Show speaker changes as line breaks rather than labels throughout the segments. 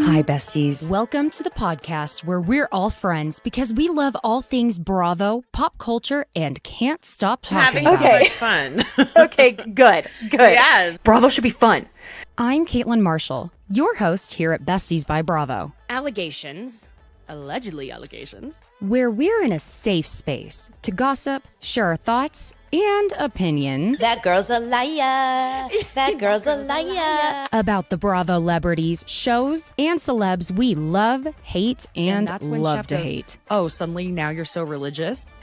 Hi, besties. Welcome to the podcast where we're all friends because we love all things Bravo, pop culture, and can't stop talking
Having
about
so
it.
much fun.
Okay, good.
Yes.
Bravo should be fun.
I'm Caitlin Marshall, your host here at Besties by Bravo. Allegations, allegedly allegations, where we're in a safe space to gossip, share our thoughts, and opinions.
That girl's a liar. That girl's a liar.
About the Bravo celebrities, shows, and celebs we love, hate, and
that's when
love
Chef
to
goes,
hate.
Oh, suddenly now you're so religious?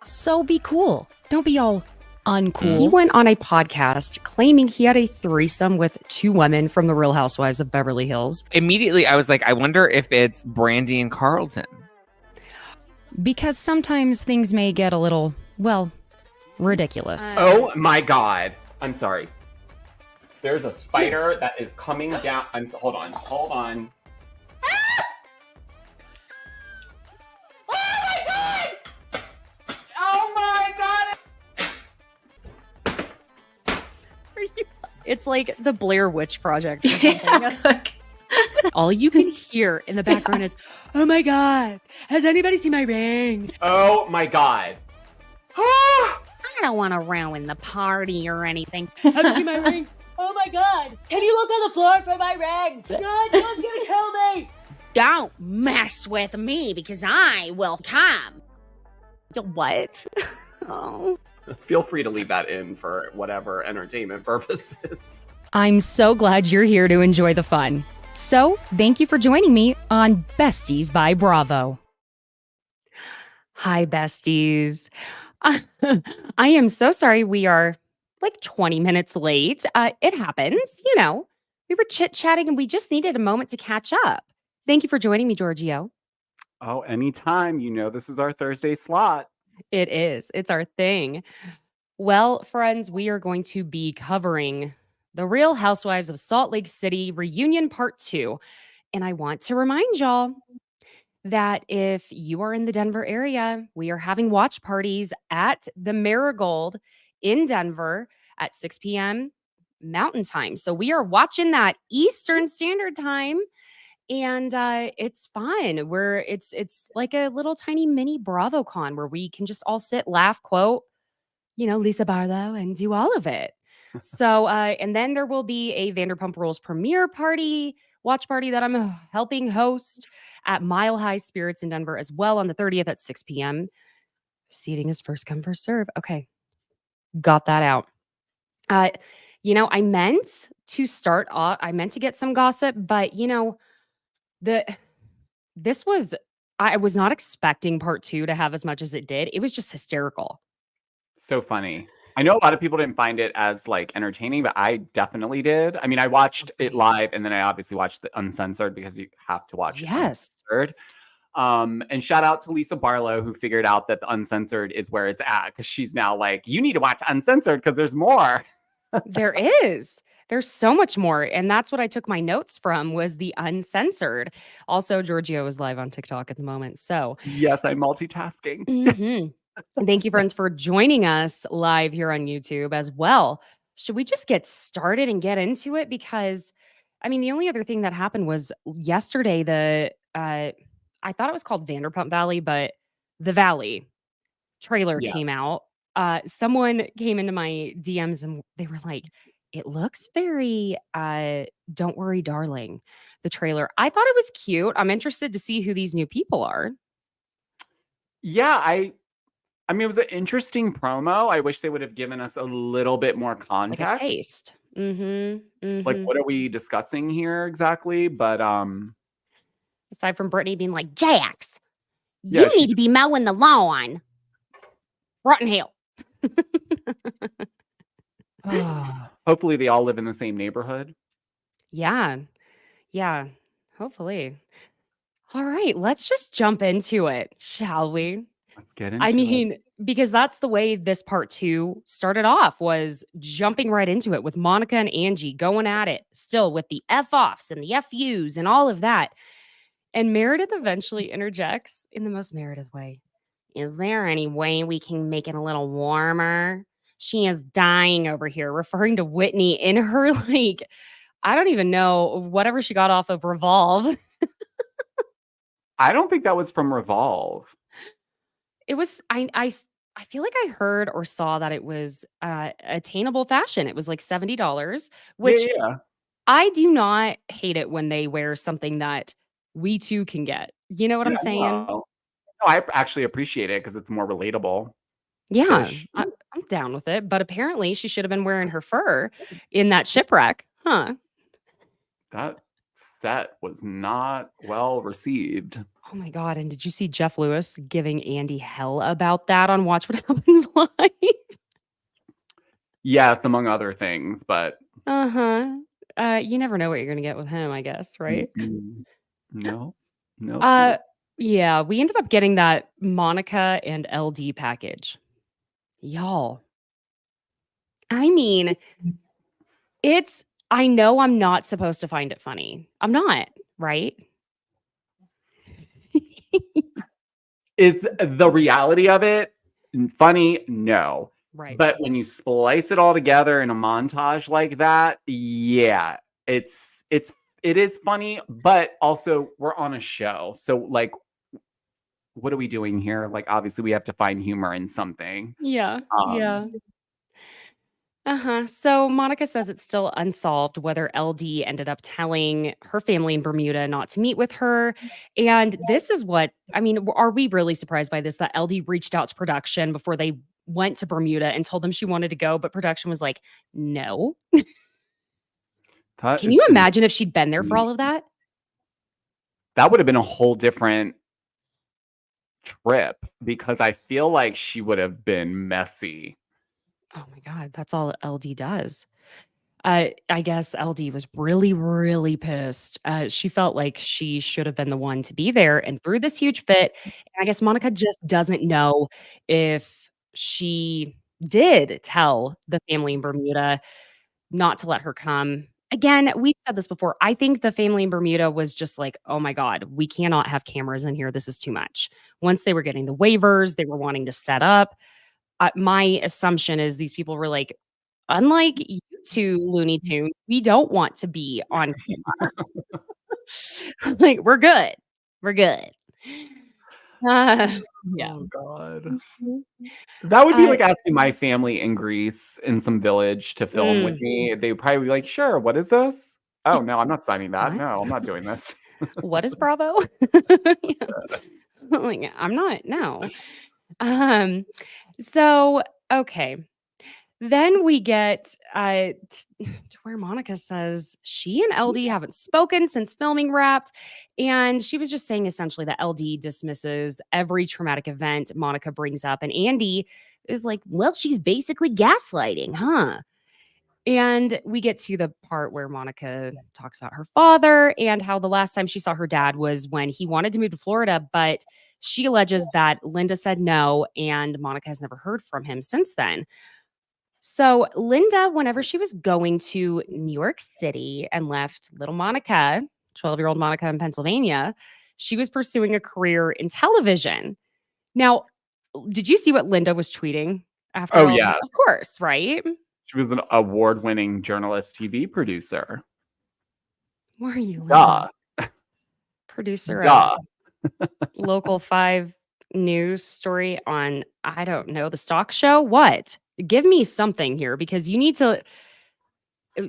So be cool. Don't be all uncool.
He went on a podcast claiming he had a threesome with two women from the Real Housewives of Beverly Hills.
Immediately, I was like, I wonder if it's Brandy and Carlton.
Because sometimes things may get a little, well, ridiculous.
Oh my God. I'm sorry. There's a spider that is coming down. Hold on. Ah! Oh my God!
It's like the Blair Witch Project or something. All you can hear in the background is, oh my God, has anybody seen my ring?
Oh my God.
I don't want to ruin the party or anything.
Have you seen my ring? Oh my God, can you look on the floor for my ring? God, someone's gonna kill me.
Don't mess with me because I will come.
What? Oh.
Feel free to leave that in for whatever entertainment purposes.
I'm so glad you're here to enjoy the fun. So, thank you for joining me on Besties by Bravo. Hi, besties. I am so sorry we are like 20 minutes late. It happens, you know. We were chit-chatting and we just needed a moment to catch up. Thank you for joining me, Georgio.
Oh, anytime. You know this is our Thursday slot.
It is. It's our thing. Well, friends, we are going to be covering the Real Housewives of Salt Lake City reunion part 2. And I want to remind y'all that if you are in the Denver area, we are having watch parties at the Marigold in Denver at 6 p.m. Mountain Time. So we are watching that Eastern Standard Time. And it's fun. It's like a little tiny mini BravoCon where we can just all sit, laugh, quote, you know, Lisa Barlow, and do all of it. So, and then there will be a Vanderpump Rules premiere watch party that I'm helping host at Mile High Spirits in Denver as well on the 30th at 6 p.m. Seating is first come, first serve. Okay. Got that out. You know, I meant to get some gossip, but you know, I was not expecting part 2 to have as much as it did. It was just hysterical.
So funny. I know a lot of people didn't find it as like entertaining, but I definitely did. I mean, I watched it live and then I obviously watched the uncensored because you have to watch it uncensored. And shout out to Lisa Barlow who figured out that the uncensored is where it's at because she's now like, you need to watch uncensored because there's more.
There is. There's so much more. And that's what I took my notes from was the uncensored. Also, Georgio is live on TikTok at the moment. So
yes, I'm multitasking.
Mm-hmm. Thank you, friends, for joining us live here on YouTube as well. Should we just get started and get into it? Because, I mean, the only other thing that happened was yesterday, I thought it was called Vanderpump Valley, but the Valley trailer came out. Someone came into my DMs and they were like, it looks very, Don't Worry, Darling, the trailer. I thought it was cute. I'm interested to see who these new people are.
Yeah, I mean, it was an interesting promo. I wish they would have given us a little bit more context.
Like a taste.
Like, what are we discussing here exactly? But
aside from Brittany being like, Jax,
Yeah,
you need to be mowing the lawn. Rotten Hill.
hopefully they all live in the same neighborhood.
Yeah. Hopefully. All right, let's just jump into it, shall we?
Let's get into it.
Because that's the way this part 2 started off, was jumping right into it with Monica and Angie going at it, still with the F-offs and the F-Us and all of that. And Meredith eventually interjects in the most Meredith way. Is there any way we can make it a little warmer? She is dying over here, referring to Whitney in her like I don't even know. Whatever she got off of Revolve.
I don't think that was from Revolve.
It was I feel like I heard or saw that it was attainable fashion. It was like $70,
Yeah,
which
yeah.
I do not hate it when they wear something that we too can get. You know what
Yeah,
I'm saying?
no. No, I actually appreciate it because it's more relatable
Yeah,
ish.
I'm down with it. But apparently, she should have been wearing her fur in that shipwreck, huh?
That set was not well received.
Oh my god! And did you see Jeff Lewis giving Andy hell about that on Watch What Happens Live?
Yes, among other things, but
Uh-huh. You never know what you're gonna get with him, I guess, right?
no, no.
Uh, yeah, we ended up getting that Monica and LD package. Y'all. I mean, I know I'm not supposed to find it funny. I'm not, right?
Is the reality of it funny? No.
Right.
But when you splice it all together in a montage like that, yeah, it is funny, but also we're on a show. So like what are we doing here? Like obviously we have to find humor in something.
Yeah. Yeah. Uh-huh. So Monica says it's still unsolved whether LD ended up telling her family in Bermuda not to meet with her. And this is what, I mean, are we really surprised by this that LD reached out to production before they went to Bermuda and told them she wanted to go, but production was like, no.
That
Can
is
you imagine if she'd been there for all of that?
That would have been a whole different trip because I feel like she would have been messy.
Oh my God, that's all LD does. I guess LD was really, really pissed. She felt like she should have been the one to be there and threw this huge fit. And I guess Monica just doesn't know if she did tell the family in Bermuda not to let her come. Again, we've said this before. I think the family in Bermuda was just like, oh my God, we cannot have cameras in here. This is too much. Once they were getting the waivers, they were wanting to set up. My assumption is these people were like, unlike you two Looney Tunes, we don't want to be on camera. Like, we're good. We're good. Yeah.
Oh God. That would be like asking my family in Greece in some village to film with me. They'd probably be like, sure, what is this? Oh no, I'm not signing that.
What?
No, I'm not doing this.
What is Bravo? Yeah. Like, I'm not, no. So okay. Then we get to where Monica says she and LD haven't spoken since filming wrapped. And she was just saying essentially that LD dismisses every traumatic event Monica brings up. And Andy is like, well, she's basically gaslighting, huh? And we get to the part where Monica talks about her father and how the last time she saw her dad was when he wanted to move to Florida, but she alleges that Linda said no, and Monica has never heard from him since then. So Linda, whenever she was going to New York City and left little Monica, 12-year-old Monica in Pennsylvania, she was pursuing a career in television. Now, did you see what Linda was tweeting after all
yeah.
this? Of course, right?
She was an award-winning journalist TV producer.
Where are you,
Duh.
Linda? Producer
Duh.
of Local 5 news story on, I don't know, the stock show? What? Give me something here because you need to.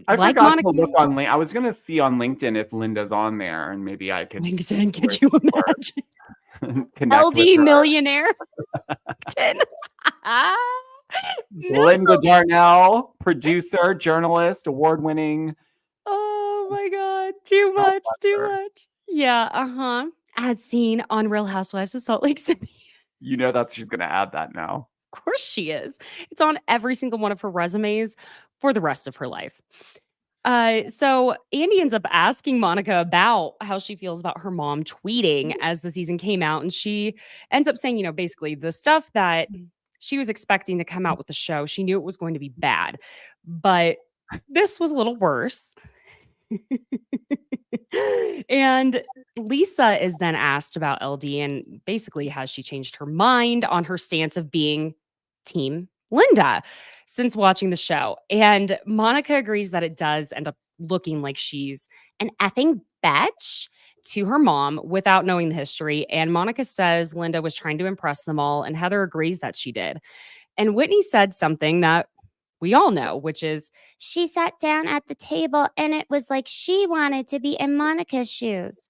I
like
forgot
Monica,
to look on LinkedIn. I was gonna see on LinkedIn if Linda's on there, and maybe I could.
LinkedIn. Could you imagine?
Connect
LD
with her.
millionaire. No.
Linda Darnell, producer, journalist, award-winning.
Oh my God. Too much. Too much. Yeah. As seen on Real Housewives of Salt Lake City.
You know she's gonna add that now.
Of course she is. It's on every single one of her resumes for the rest of her life. So Andy ends up asking Monica about how she feels about her mom tweeting as the season came out. And she ends up saying, basically the stuff that she was expecting to come out with the show, she knew it was going to be bad. But this was a little worse. And Lisa is then asked about LD and basically has she changed her mind on her stance of being Team Linda since watching the show. And Monica agrees that it does end up looking like she's an effing bitch to her mom without knowing the history. And Monica says Linda was trying to impress them all, and Heather agrees that she did. And Whitney said something that we all know, which is,
She sat down at the table and it was like she wanted to be in Monica's shoes.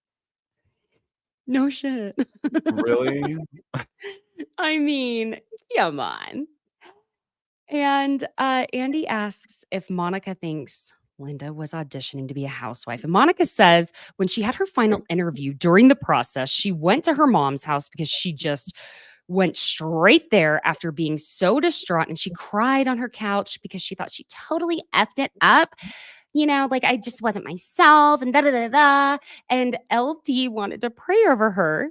no shit.
Really?
I mean, come on. And Andy asks if Monica thinks Linda was auditioning to be a housewife. And Monica says when she had her final interview during the process, she went to her mom's house because she just went straight there after being so distraught. And she cried on her couch because she thought she totally effed it up. You know, like I just wasn't myself and da da da da. And LD wanted to pray over her.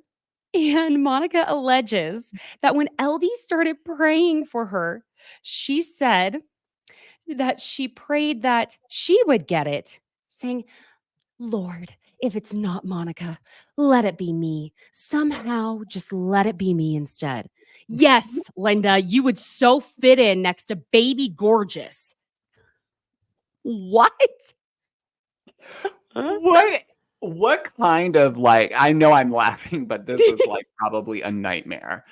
And Monica alleges that when LD started praying for her, she said that she prayed that she would get it, saying, Lord, if it's not Monica, let it be me. Somehow, just let it be me instead. Yes, Linda, you would so fit in next to baby gorgeous. What?
What kind of like, I know I'm laughing, but this is like probably a nightmare.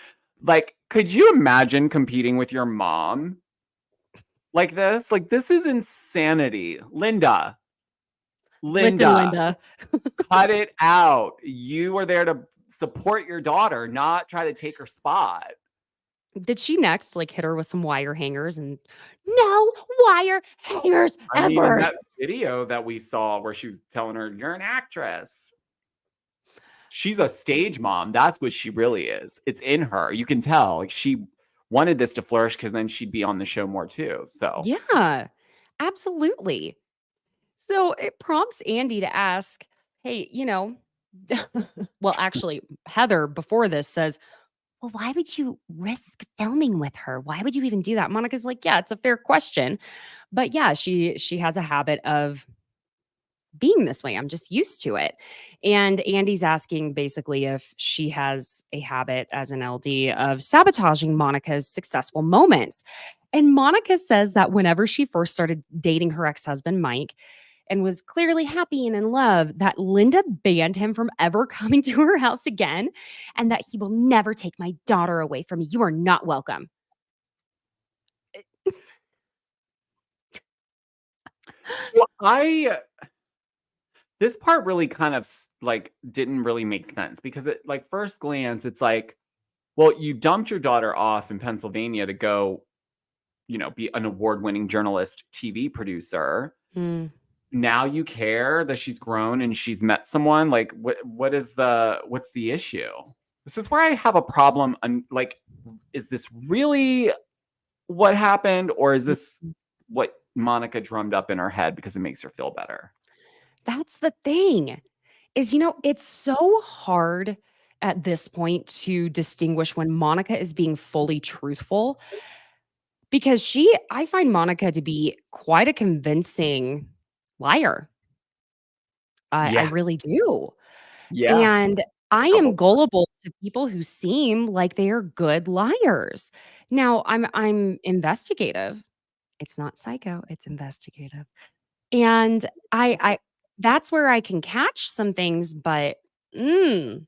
Like, could you imagine competing with your mom like this? Like, this is insanity. Linda,
Listen, Linda.
cut it out. You were there to support your daughter, not try to take her spot.
Did she next like hit her with some wire hangers and
No wire hangers
I mean,
ever.
in that video that we saw where she was telling her, you're an actress. She's a stage mom. That's what she really is. It's in her. You can tell. Like, she wanted this to flourish because then she'd be on the show more too. So
yeah, absolutely. So it prompts Andy to ask, hey, you know, well, actually, Heather before this says, well, why would you risk filming with her? Why would you even do that? Monica's like, yeah, it's a fair question. But yeah, she has a habit of being this way. I'm just used to it. And Andy's asking basically if she has a habit as an LD of sabotaging Monica's successful moments. And Monica says that whenever she first started dating her ex-husband, Mike, and was clearly happy and in love, that Linda banned him from ever coming to her house again, and that he will never take my daughter away from me. You are not welcome.
So this part really kind of like didn't really make sense because it, like, first glance, it's like, well, you dumped your daughter off in Pennsylvania to go, you know, be an award-winning journalist, TV producer. Now you care that she's grown and she's met someone. Like, what's the issue? This is where I have a problem. Like, is this really what happened, or is this what Monica drummed up in her head because it makes her feel better?
That's the thing is, you know, it's so hard at this point to distinguish when Monica is being fully truthful because I find Monica to be quite a convincing liar. I really do.
Yeah.
And I am gullible to people who seem like they are good liars. Now, I'm investigative. It's not psycho, it's investigative. And I that's where I can catch some things, but mm,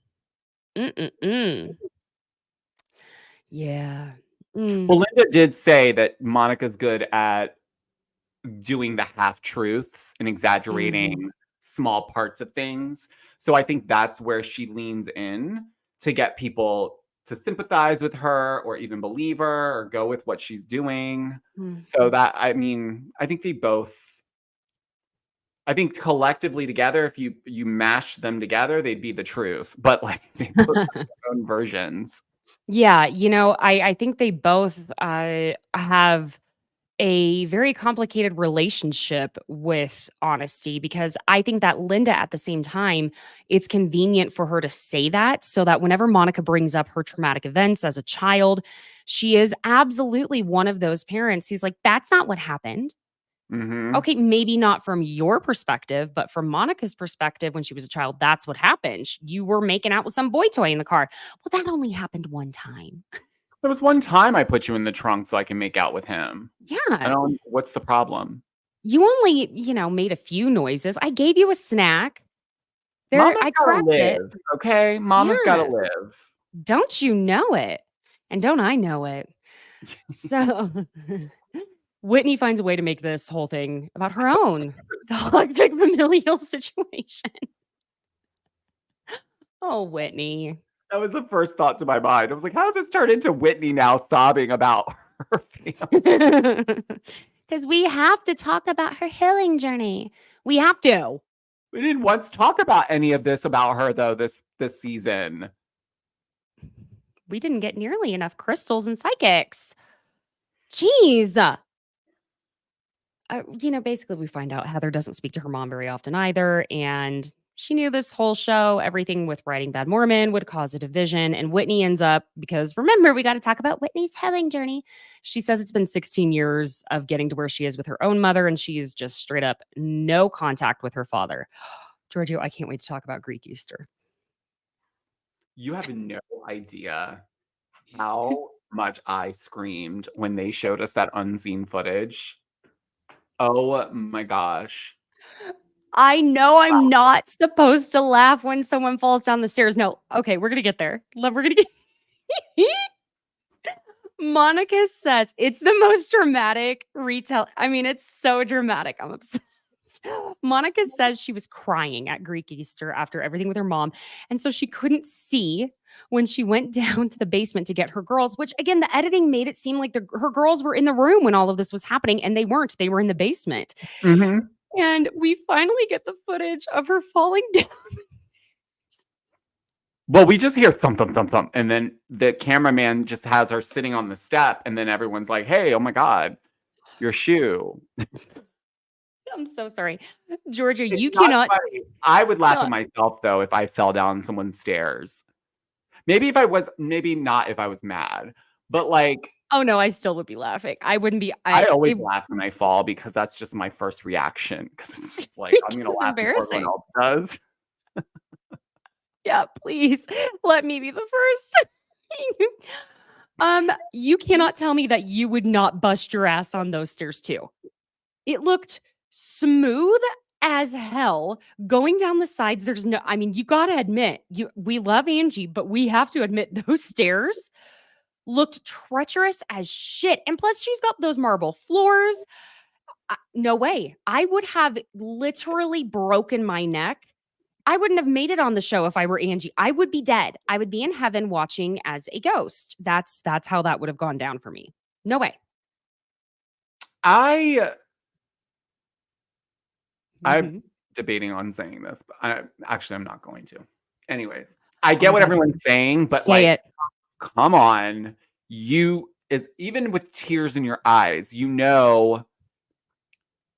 yeah.
Well, Linda did say that Monica's good at doing the half truths and exaggerating small parts of things. So I think that's where she leans in to get people to sympathize with her or even believe her or go with what she's doing. So that, I mean, I think collectively together, if you mash them together, they'd be the truth. But like, they both have their own versions.
Yeah, you know, I think they both have a very complicated relationship with honesty because I think that Linda, at the same time, it's convenient for her to say that so that whenever Monica brings up her traumatic events as a child, she is absolutely one of those parents who's like, that's not what happened. Okay, maybe not from your perspective, but from Monica's perspective, when she was a child, that's what happened. You were making out with some boy toy in the car. Well, that only happened one time.
There was one time I put you in the trunk so I can make out with him.
Yeah.
What's the problem?
You only, made a few noises. I gave you a snack.
Mama's
I
gotta
cracked it.
live, okay? Mama's gotta
Yes.
live.
Don't you know it? And don't I know it? So Whitney finds a way to make this whole thing about her own toxic familial situation. Oh, Whitney.
That was the first thought to my mind. I was like, how did this turn into Whitney now sobbing about her family?
Because we have to talk about her healing journey.
We have to.
We didn't once talk about any of this about her, though, this season.
We didn't get nearly enough crystals and psychics. Jeez. Basically, we find out Heather doesn't speak to her mom very often either. And she knew this whole show, everything with writing Bad Mormon would cause a division. And Whitney ends up, because remember, we got to talk about Whitney's healing journey. She says it's been 16 years of getting to where she is with her own mother. And she's just straight up no contact with her father. Georgio, I can't wait to talk about Greek Easter.
You have no idea how much I screamed when they showed us that unseen footage. Oh my gosh.
I know I'm not supposed to laugh when someone falls down the stairs. No. Okay, we're going to get there. We're going to get Monica says it's the most dramatic retell. I mean, it's so dramatic. I'm obsessed. Monica says she was crying at Greek Easter after everything with her mom. And so she couldn't see when she went down to the basement to get her girls, which again, the editing made it seem like her girls were in the room when all of this was happening. And they weren't. They were in the basement.
Mm-hmm.
And we finally get the footage of her falling down.
Well, we just hear thump, thump, thump, thump. And then the cameraman just has her sitting on the step. And then everyone's like, hey, oh my God, your shoe.
I'm so sorry. Georgia,
It's
you
not
cannot.
funny. I would laugh
Stop.
at myself, though, if I fell down someone's stairs. Maybe not if I was mad. But like,
Oh no, I still would be laughing. I wouldn't be.
I always laugh when I fall because that's just my first reaction. Because it's just like, I'm going to laugh before everyone else does.
Yeah, please let me be the first. You cannot tell me that you would not bust your ass on those stairs too. It looked smooth as hell going down the sides. You got to admit, we love Angie, but we have to admit those stairs looked treacherous as shit. And plus she's got those marble floors. No way. I would have literally broken my neck. I wouldn't have made it on the show if I were Angie. I would be dead. I would be in heaven watching as a ghost. That's how that would have gone down for me. No way.
I'm debating on saying this, but I'm not going to. Anyways, I get what everyone's saying, but
Say it.
Come on. Even with tears in your eyes, you know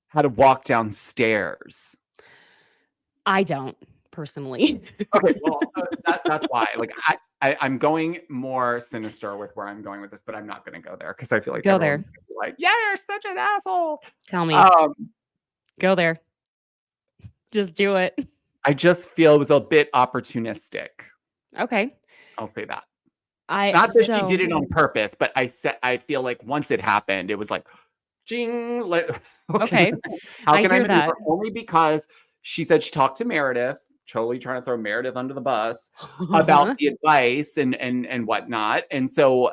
how to walk down stairs.
I don't personally.
Okay, well, that's why. Like, I'm going more sinister with where I'm going with this, but I'm not going to go there because I feel like
go there.
Like, yeah, you're such an asshole.
Tell me. Go there. Just do it.
I just feel it was a bit opportunistic.
Okay.
I'll say that.
Not
that she did it on purpose, but I feel like once it happened, it was like, jing.
Okay.
How can I maneuver? Only because she said she talked to Meredith, totally trying to throw Meredith under the bus about the advice and whatnot. And so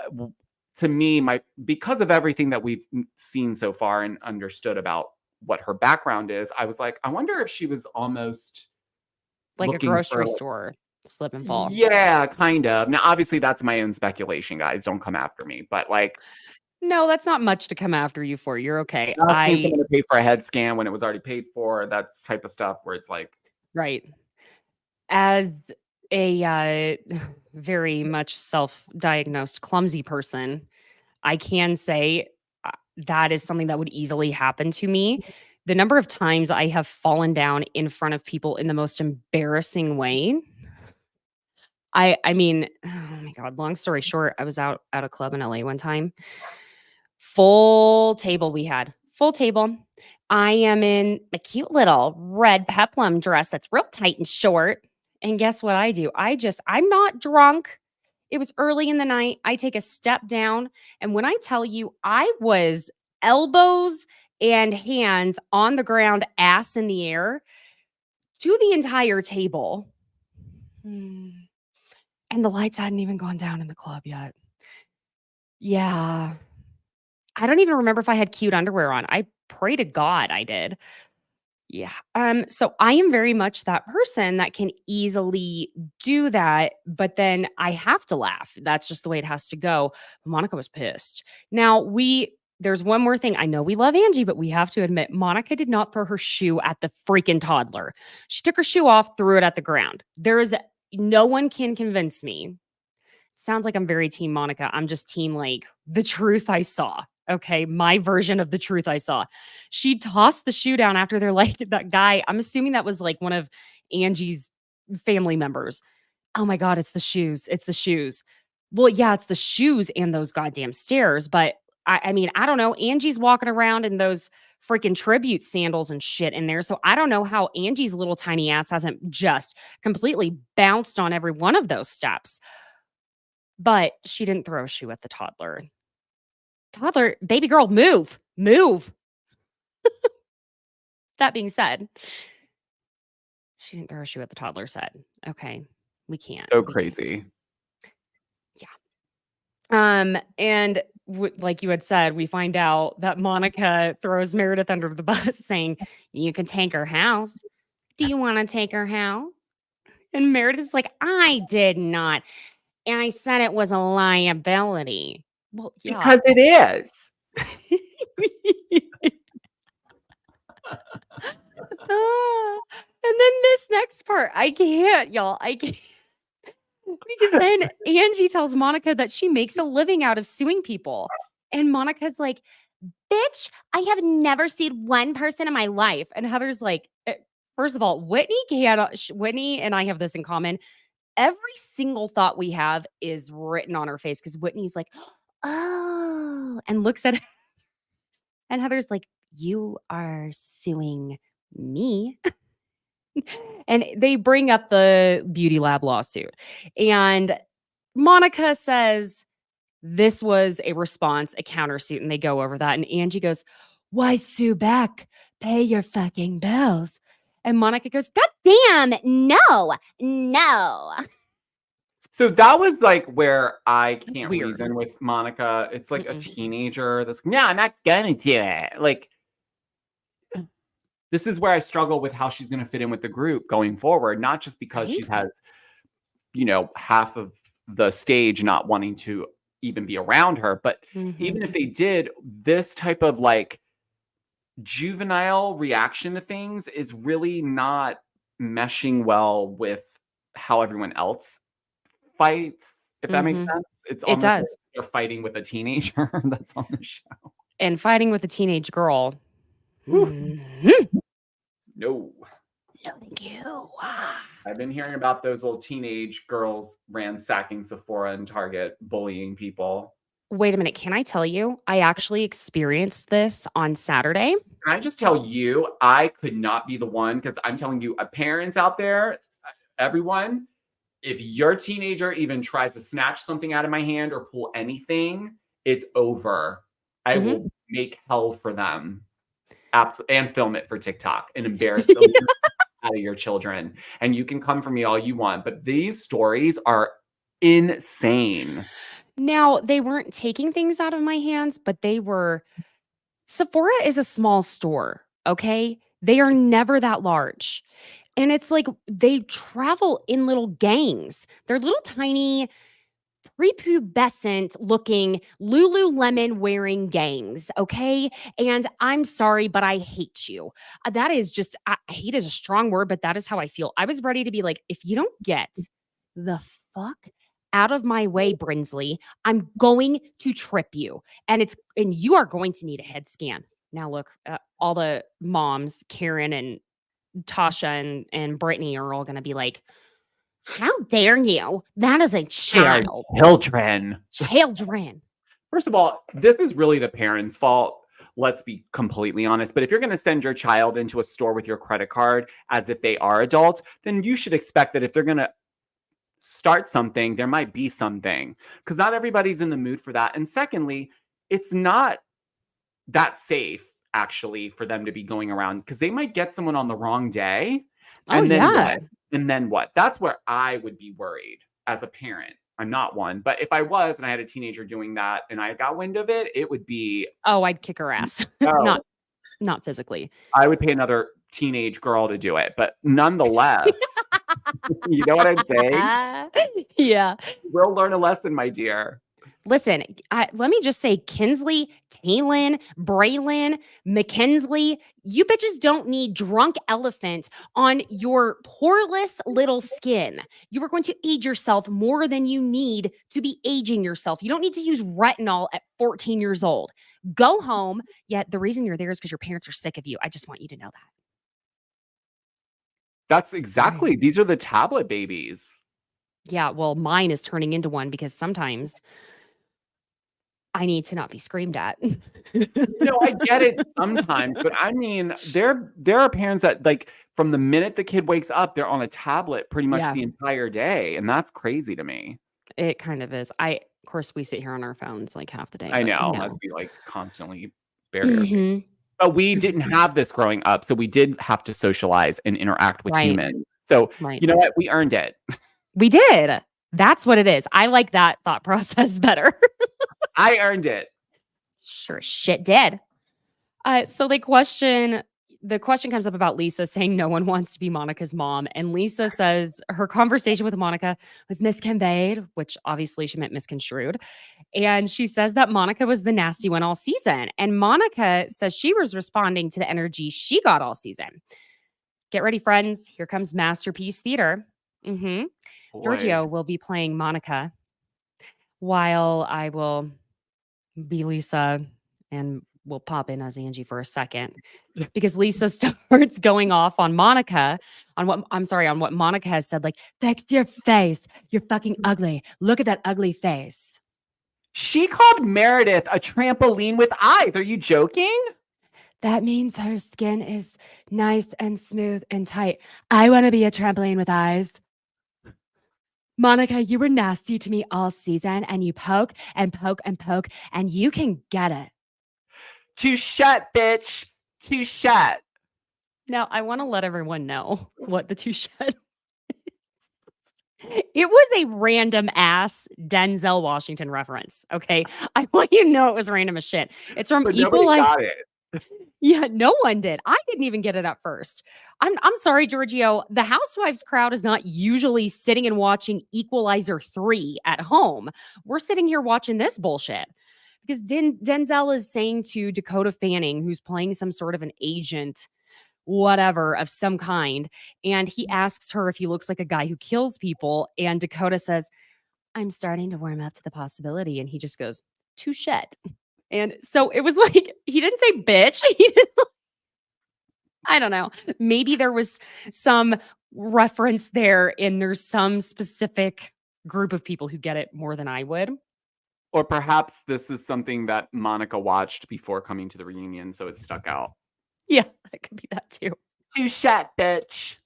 to me, because of everything that we've seen so far and understood about what her background is, I was like, I wonder if she was almost
like a grocery store slip and fall.
Yeah, kind of. Now, obviously, that's my own speculation, guys. Don't come after me. But like,
no, that's not much to come after you for. You're okay.
I'm going to pay for a head scan when it was already paid for. That's type of stuff where it's like,
right. As a very much self-diagnosed clumsy person, I can say that is something that would easily happen to me. The number of times I have fallen down in front of people in the most embarrassing way. I mean, oh my God, long story short, I was out at a club in LA one time. Full table we had. Full table. I am in a cute little red peplum dress that's real tight and short. And guess what I do? I'm not drunk. It was early in the night. I take a step down. And when I tell you, I was elbows and hands on the ground, ass in the air, to the entire table. And the lights hadn't even gone down in the club yet. Yeah. I don't even remember if I had cute underwear on. I pray to God I did. Yeah. So I am very much that person that can easily do that, but then I have to laugh. That's just the way it has to go. Monica was pissed. Now, there's one more thing. I know we love Angie, but we have to admit Monica did not throw her shoe at the freaking toddler. She took her shoe off, threw it at the ground. No one can convince me. Sounds like I'm very team Monica. I'm just team like the truth I saw. Okay, my version of the truth I saw. She tossed the shoe down after they're like that guy. I'm assuming that was like one of Angie's family members. Oh my God, it's the shoes. It's the shoes. Well, yeah, it's the shoes and those goddamn stairs. But I mean, I don't know. Angie's walking around in those freaking tribute sandals and shit in there. So I don't know how Angie's little tiny ass hasn't just completely bounced on every one of those steps. But she didn't throw a shoe at the toddler. Toddler, baby girl, move. That being said, she didn't throw a shoe at the toddler's head. Okay, we can't.
So crazy.
Yeah. And like you had said, we find out that Monica throws Meredith under the bus saying, you can take her house. Do you want to take her house? And Meredith's like, I did not. And I said it was a liability. Well, yeah.
Because it is.
And then this next part, I can't, y'all. I can't. Because then Angie tells Monica that she makes a living out of suing people. And Monica's like, bitch, I have never sued one person in my life. And Heather's like, first of all, Whitney and I have this in common. Every single thought we have is written on her face because Whitney's like, oh, and looks at it. And Heather's like, you are suing me. And they bring up the Beauty Lab lawsuit. And Monica says this was a response, a countersuit, and they go over that. And Angie goes, why sue back? Pay your fucking bills. And Monica goes, God damn, no.
So that was like where I can't
Weird.
reason with Monica. It's like a teenager that's, no, I'm not gonna do it. Like, this is where I struggle with how she's gonna fit in with the group going forward. Not just because she has, half of the stage not wanting to even be around her, but even if they did, this type of like juvenile reaction to things is really not meshing well with how everyone else fights, if that makes sense. It's almost like they're fighting with a teenager that's on the show.
And fighting with a teenage girl.
No,
thank you.
I've been hearing about those little teenage girls ransacking Sephora and Target, bullying people.
Wait a minute. Can I tell you? I actually experienced this on Saturday.
Can I just tell you, I could not be the one, because I'm telling you, parents out there, everyone, if your teenager even tries to snatch something out of my hand or pull anything, it's over. I will make hell for them. Absolutely. And film it for TikTok and embarrass them out of your children. And you can come for me all you want, but these stories are insane.
Now, they weren't taking things out of my hands, but Sephora is a small store, okay? They are never that large. And it's like they travel in little gangs. They're little tiny, prepubescent looking Lululemon wearing gangs, okay? And I'm sorry, but I hate you. That is just, hate is a strong word, but that is how I feel. I was ready to be like, if you don't get the fuck out of my way, Brinsley, I'm going to trip you. And you are going to need a head scan. Now look, all the moms, Karen and Tasha and Brittany are all going to be like, how dare you? That is a child.
Children.
First
of all, this is really the parents' fault. Let's be completely honest. But if you're going to send your child into a store with your credit card as if they are adults, then you should expect that if they're going to start something, there might be something, because not everybody's in the mood for that. And secondly, it's not that safe actually, for them to be going around because they might get someone on the wrong day.
Oh,
And then
yeah.
what? And then what? That's where I would be worried as a parent. I'm not one, but if I was and I had a teenager doing that and I got wind of it, it would be
Oh, I'd kick her ass.
no.
Not physically.
I would pay another teenage girl to do it, but nonetheless, you know what I'm saying?
Yeah.
We'll learn a lesson, my dear.
Listen, let me just say, Kinsley, Taylin, Braylon, Mackensley, you bitches don't need drunk elephant on your poreless little skin. You are going to age yourself more than you need to be aging yourself. You don't need to use retinol at 14 years old. Go home. Yet the reason you're there is because your parents are sick of you. I just want you to know that.
That's exactly. These are the tablet babies.
Yeah, well, mine is turning into one because sometimes I need to not be screamed at.
No, I get it sometimes, but I mean, there are parents that like from the minute the kid wakes up, they're on a tablet pretty much the entire day, and that's crazy to me.
It kind of is. Of course, we sit here on our phones like half the day.
I know, as we like constantly barrier. But we didn't have this growing up, so we did have to socialize and interact with humans. So you know what? We earned it.
We did. That's what it is. I like that thought process better.
I earned it.
Sure shit did. So the question comes up about Lisa saying no one wants to be Monica's mom. And Lisa says her conversation with Monica was misconveyed, which obviously she meant misconstrued. And she says that Monica was the nasty one all season. And Monica says she was responding to the energy she got all season. Get ready, friends. Here comes Masterpiece Theater. Georgio will be playing Monica while I will be Lisa and we'll pop in as Angie for a second because Lisa starts going off on Monica on what Monica has said, like, fix your face. You're fucking ugly. Look at that ugly face.
She called Meredith a trampoline with eyes. Are you joking?
That means her skin is nice and smooth and tight. I want to be a trampoline with eyes. Monica, you were nasty to me all season and you poke and poke and poke and you can get it.
Touchette, bitch. Touchette.
Now, I want to let everyone know what the Touchette is. It was a random ass Denzel Washington reference, okay? I want you to know it was random as shit. It's from
Equalizer. Got it.
Yeah, no one did. I didn't even get it at first. I'm sorry, Georgio. The Housewives crowd is not usually sitting and watching Equalizer 3 at home. We're sitting here watching this bullshit. Because Denzel is saying to Dakota Fanning, who's playing some sort of an agent, whatever, of some kind, and he asks her if he looks like a guy who kills people, and Dakota says, I'm starting to warm up to the possibility, and he just goes, Touchette. And so it was like, he didn't say bitch. He didn't, I don't know. Maybe there was some reference there, and there's some specific group of people who get it more than I would.
Or perhaps this is something that Monica watched before coming to the reunion, so it stuck out.
Yeah, that could be that too.
Touchette, bitch.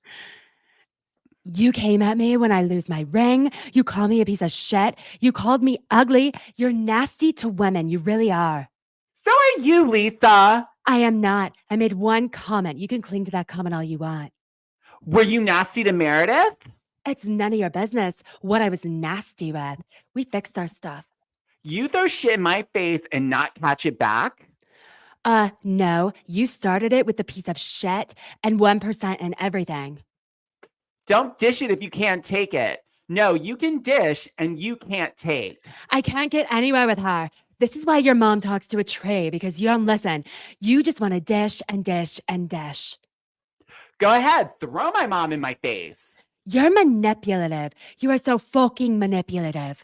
You came at me when I lose my ring. You call me a piece of shit. You called me ugly. You're nasty to women. You really are.
So are you, Lisa.
I am not. I made one comment. You can cling to that comment all you want.
Were you nasty to Meredith?
It's none of your business what I was nasty with. We fixed our stuff.
You throw shit in my face and not catch it back?
No. You started it with the piece of shit and 1% and everything.
Don't dish it if you can't take it. No, you can dish and you can't take.
I can't get anywhere with her. This is why your mom talks to a tray, because you don't listen. You just want to dish and dish and dish.
Go ahead. Throw my mom in my face.
You're manipulative. You are so fucking manipulative.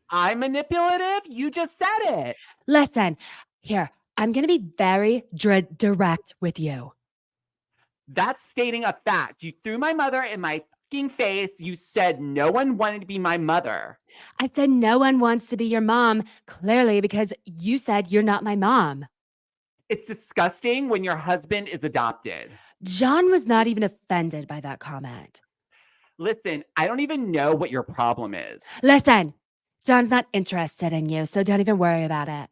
I'm manipulative? You just said it.
Listen, here, I'm going to be very direct with you.
That's stating a fact. You threw my mother in my fucking face. You said no one wanted to be my mother.
I said no one wants to be your mom, clearly, because you said you're not my mom.
It's disgusting when your husband is adopted.
John was not even offended by that comment.
Listen, I don't even know what your problem is.
Listen, John's not interested in you, so don't even worry about it.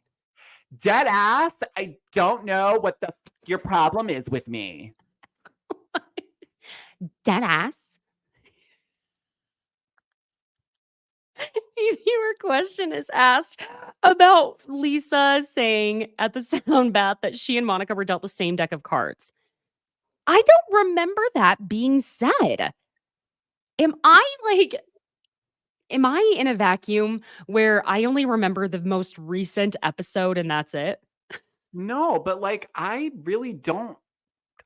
Dead ass. I don't know what your problem is with me.
Dead ass.
A viewer question is asked about Lisa saying at the sound bath that she and Monica were dealt the same deck of cards. I don't remember that being said. Am I in a vacuum where I only remember the most recent episode and that's it?
No, but like I really don't.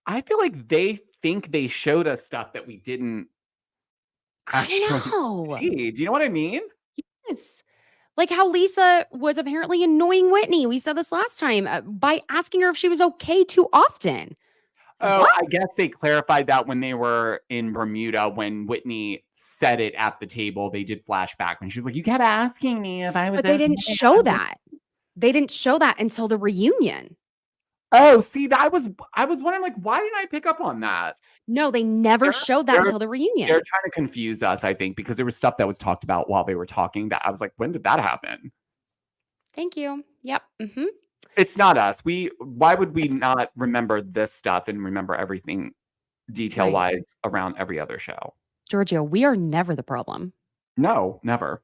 I feel like they think they showed us stuff that we didn't actually
I know.
see. Do you know what I mean?
Yes. Like how Lisa was apparently annoying Whitney. We said this last time by asking her if she was okay too often.
Oh,
What?
I guess they clarified that when they were in Bermuda, when Whitney said it at the table, they did flashback when she was like, "You kept asking me if I was."
But they didn't
okay."
show that. They didn't show that until the reunion.
Oh, see, I was wondering, like, why didn't I pick up on that?
No, they never showed that until the reunion.
They're trying to confuse us, I think, because there was stuff that was talked about while they were talking that I was like, when did that happen?
Thank you. Yep. Mm-hmm.
It's not us. Why would we not remember this stuff and remember everything detail-wise around every other show?
Georgio, we are never the problem.
No, never.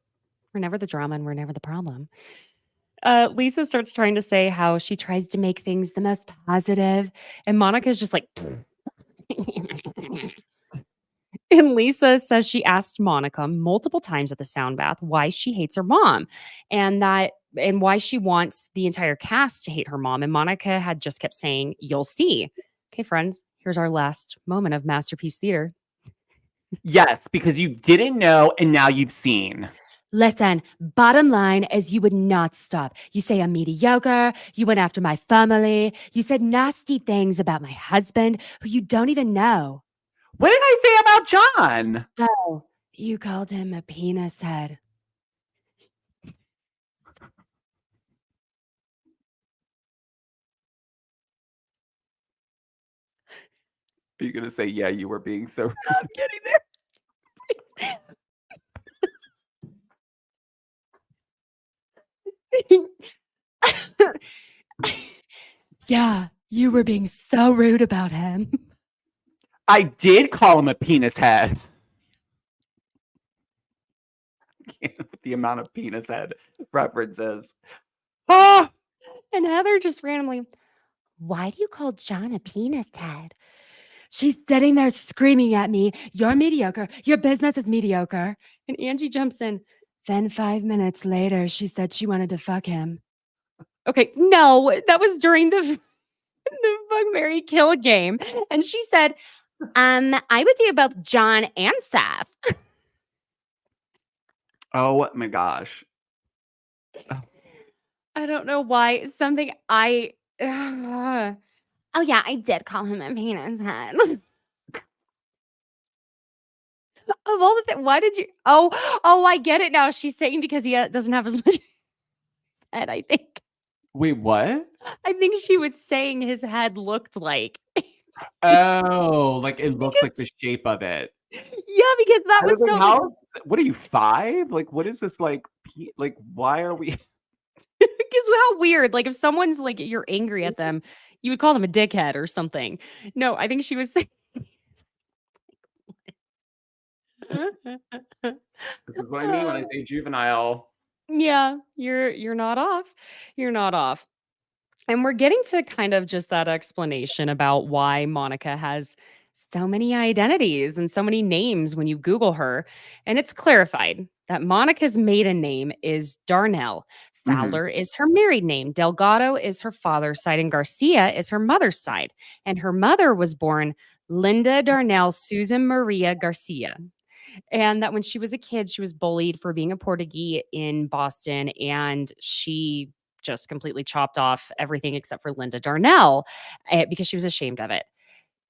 We're never the drama and we're never the problem. Lisa starts trying to say how she tries to make things the most positive, and Monica's just like, and Lisa says she asked Monica multiple times at the sound bath why she hates her mom and why she wants the entire cast to hate her mom. And Monica had just kept saying, "You'll see." Okay, friends, here's our last moment of Masterpiece Theater.
Yes, because you didn't know and now you've seen.
Listen, bottom line is you would not stop. You say I'm mediocre. You went after my family. You said nasty things about my husband who you don't even know.
What did I say about John?
Oh, you called him a penis head.
Are you going to say, yeah, you were being so...
I'm getting there. Yeah, you were being so rude about him.
I did call him a penis head. With the amount of penis head references. Ah!
And Heather just randomly, why do you call John a penis head? She's sitting there screaming at me, "You're mediocre. Your business is mediocre." And Angie jumps in. Then 5 minutes later, she said she wanted to fuck him. Okay, no, that was during the Fuck, Marry, Kill game. And she said,
I would do both John and Seth.
Oh my gosh.
I don't know why. Something I...
Oh yeah, I did call him a penis head.
Of all the things, why did you... Oh, I get it now. She's saying because he doesn't have as much head, I think.
Wait, what?
I think she was saying his head looked like.
Oh, like it looks like the shape of it.
Yeah, because that was so...
How, what are you, 5? Like, what is this, like, why are we...
Because how weird. Like, if someone's, like, you're angry at them, you would call them a dickhead or something. No, I think she was saying...
This is what I mean when I say juvenile.
Yeah, you're not off. You're not off. And we're getting to kind of just that explanation about why Monica has so many identities and so many names when you Google her. And it's clarified that Monica's maiden name is Darnell. Fowler is her married name. Delgado is her father's side, and Garcia is her mother's side. And her mother was born Linda Darnell Susan Maria Garcia. And that when she was a kid, she was bullied for being a Portuguese in Boston, and she just completely chopped off everything except for Linda Darnell because she was ashamed of it.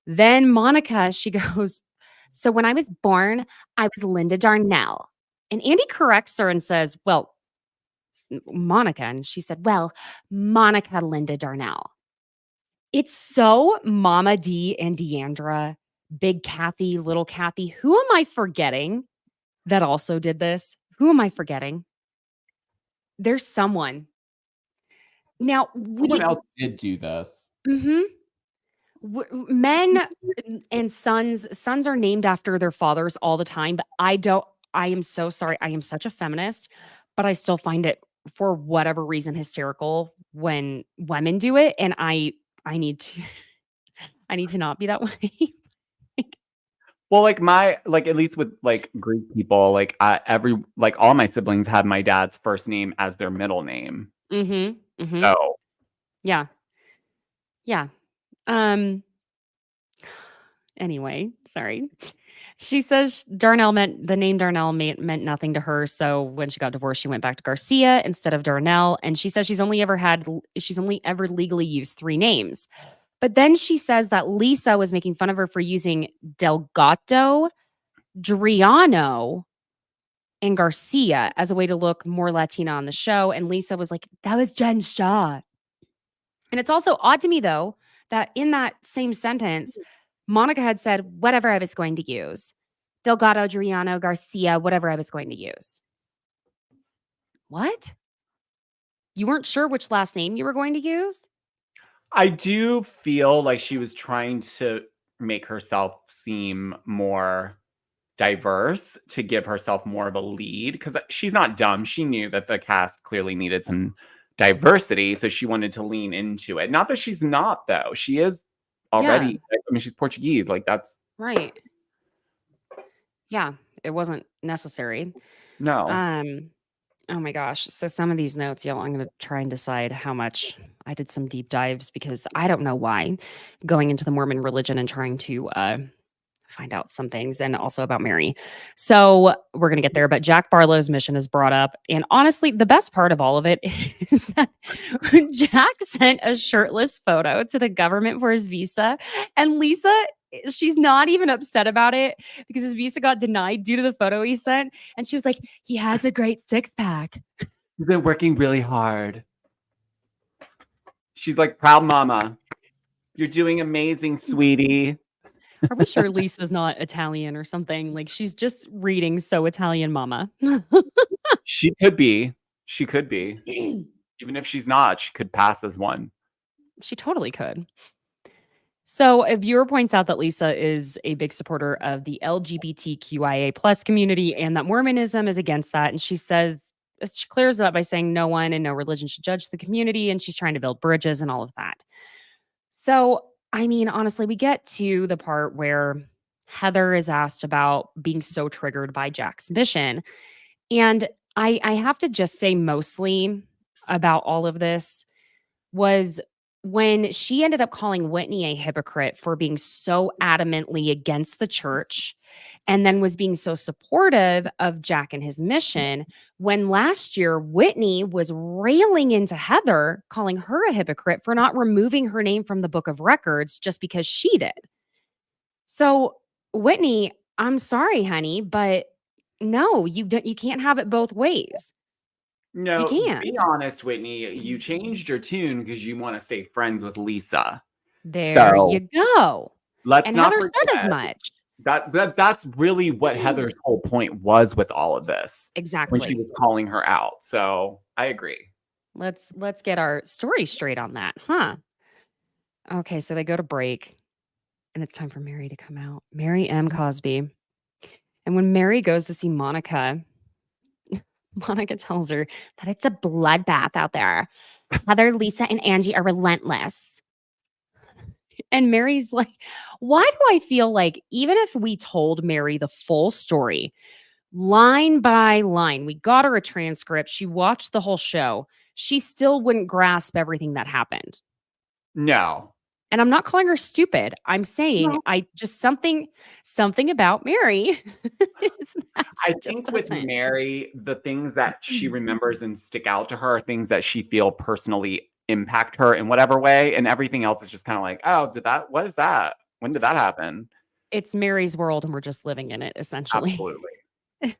Then Monica, she goes, "So when I was born, I was Linda Darnell." And Andy corrects her and says, "Well, Monica." And she said, "Well, Monica Linda Darnell." It's so Mama D and Deandra, Big Kathy, Little Kathy. Who am I forgetting that also did this? Who am I forgetting? There's someone. Now,
Someone else did do this.
Men and sons are named after their fathers all the time, but I am so sorry. I am such a feminist, but I still find it, for whatever reason, hysterical when women do it, and I need to I need to not be that way.
Well, at least with like Greek people, all my siblings had my dad's first name as their middle name. So
Yeah. Yeah. Um Anyway, sorry. She says the name Darnell meant nothing to her. So when she got divorced, she went back to Garcia instead of Darnell. And she says she's only ever legally used 3 names. But then she says that Lisa was making fun of her for using Delgado, Driano, and Garcia as a way to look more Latina on the show. And Lisa was like, that was Jen Shaw. And it's also odd to me, though, that in that same sentence, Monica had said, whatever I was going to use. Delgado, Driano, Garcia, whatever I was going to use. What? You weren't sure which last name you were going to use?
I do feel like she was trying to make herself seem more diverse to give herself more of a lead, because she's not dumb. She knew that the cast clearly needed some diversity, so she wanted to lean into it. Not that she's not, though. She is already. I mean, she's Portuguese. Like, that's
right. Yeah, it wasn't necessary.
No.
Oh my gosh. So some of these notes, y'all, I'm going to try and decide how much. I did some deep dives because I don't know why, going into the Mormon religion and trying to find out some things, and also about Mary. So we're going to get there. But Jack Barlow's mission is brought up. And honestly, the best part of all of it is that Jack sent a shirtless photo to the government for his visa. And Lisa, she's not even upset about it because his visa got denied due to the photo he sent. And she was like, he has a great 6-pack.
He's been working really hard. She's like, proud mama. You're doing amazing, sweetie.
Are we sure Lisa's not Italian or something? Like, she's just reading so Italian mama.
She could be. She could be. Even if she's not, she could pass as one.
She totally could. So a viewer points out that Lisa is a big supporter of the LGBTQIA plus community and that Mormonism is against that. And she says, she clears it up by saying no one and no religion should judge the community. And she's trying to build bridges and all of that. So, I mean, honestly, we get to the part where Heather is asked about being so triggered by Jack's mission. And I have to just say mostly about all of this was when she ended up calling Whitney a hypocrite for being so adamantly against the church and then was being so supportive of Jack and his mission, when last year Whitney was railing into Heather, calling her a hypocrite for not removing her name from the book of records just because she did. So Whitney, I'm sorry, honey, but no, you can't have it both ways.
No,
you can't.
Be honest, Whitney. You changed your tune because you want to stay friends with Lisa.
There you go.
Let's not
Heather
forget
said as much.
That's really what Heather's whole point was with all of this.
Exactly.
When she was calling her out. So I agree.
Let's get our story straight on that, huh? Okay, so they go to break, and it's time for Mary to come out. Mary M. Cosby. And when Mary goes to see Monica, Monica tells her that it's a bloodbath out there. Heather, Lisa, and Angie are relentless. And Mary's like, why do I feel like even if we told Mary the full story, line by line, we got her a transcript, she watched the whole show, she still wouldn't grasp everything that happened?
No.
And I'm not calling her stupid. I'm saying I just something about Mary.
I think with Mary, the things that she remembers and stick out to her are things that she feel personally impact her in whatever way. And everything else is just kind of like, oh, what is that? When did that happen?
It's Mary's world and we're just living in it, essentially.
Absolutely.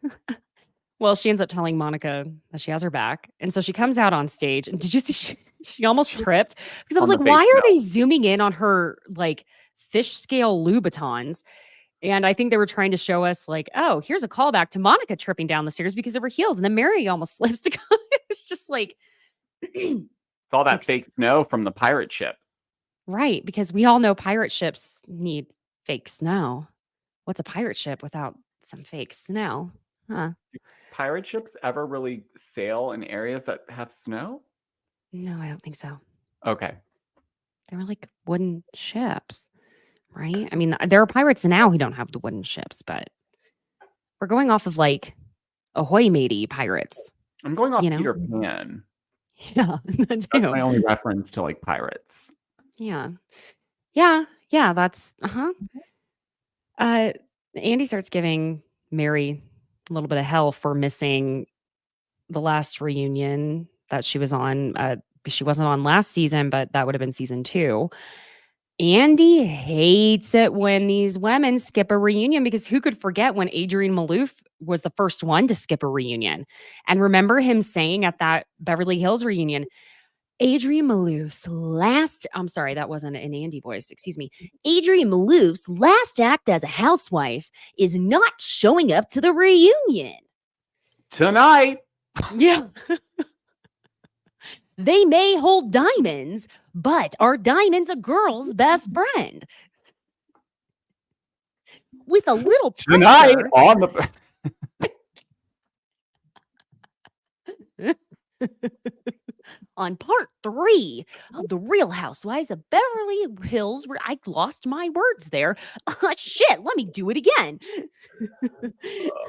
Well, she ends up telling Monica that she has her back. And so she comes out on stage. And did you see she almost tripped? Because I was like, why are they zooming in on her like fish scale Louboutins? And I think they were trying to show us like, oh, here's a callback to Monica tripping down the stairs because of her heels. And then Mary almost slips to go. It's just like,
It's all that fake snow from the pirate ship.
Right, because we all know pirate ships need fake snow. What's a pirate ship without some fake snow? Huh.
Pirate ships ever really sail in areas that have snow?
No, I don't think so.
Okay.
They were like wooden ships, right? I mean, there are pirates now who don't have the wooden ships, but we're going off of like ahoy matey pirates.
I'm going off
You know?
Peter Pan.
Yeah, that
That's
too.
my only reference to like pirates.
Yeah. Yeah. Yeah. That's Andy starts giving Mary a little bit of hell for missing the last reunion that she was on. She wasn't on last season, but that would have been season 2. Andy hates it when these women skip a reunion because who could forget when Adrienne Maloof was the first one to skip a reunion? And remember him saying at that Beverly Hills reunion, Adrienne Maloof's last, I'm sorry, that wasn't an Andy voice, excuse me. Adrienne Maloof's last act as a housewife is not showing up to the reunion.
Tonight.
Yeah. They may hold diamonds, but are diamonds a girl's best friend? With a little
Tonight
pressure,
on the
on part 3 of the Real Housewives of Beverly Hills, where I lost my words there. Shit, let me do it again.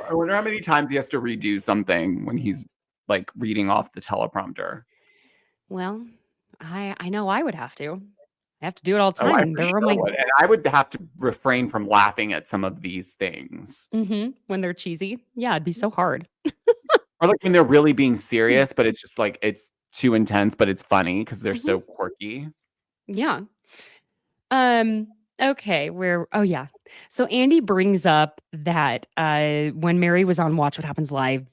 I wonder how many times he has to redo something when he's like reading off the teleprompter.
Well, I know I would have to. I have to do it all the
Oh, I
time.
for sure would. And I would have to refrain from laughing at some of these things.
When they're cheesy. Yeah, it'd be so hard.
Or like when they're really being serious, but it's just like it's too intense, but it's funny because they're so quirky.
Yeah. Okay, oh yeah. So Andy brings up that when Mary was on Watch What Happens Live,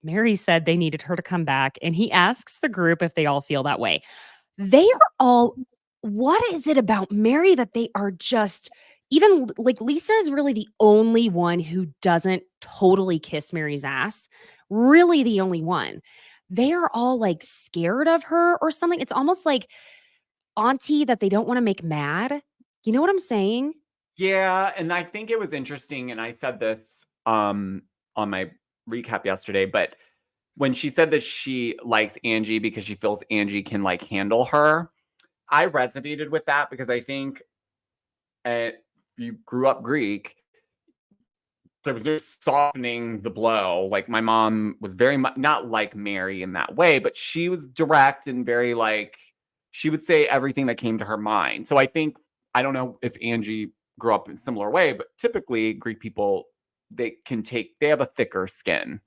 Mary said they needed her to come back, and he asks the group if they all feel that way. They are all, what is it about Mary that they are just, even like Lisa is really the only one who doesn't totally kiss Mary's ass. Really the only one. They are all like scared of her or something. It's almost like auntie that they don't want to make mad. You know what I'm saying?
Yeah, and I think it was interesting, and I said this on my recap yesterday, but when she said that she likes Angie because she feels Angie can like handle her, I resonated with that because I think if you grew up Greek, there was just softening the blow. Like my mom was very much not like Mary in that way, but she was direct and very like, she would say everything that came to her mind. So I think, I don't know if Angie grew up in a similar way, but typically Greek people, they have a thicker skin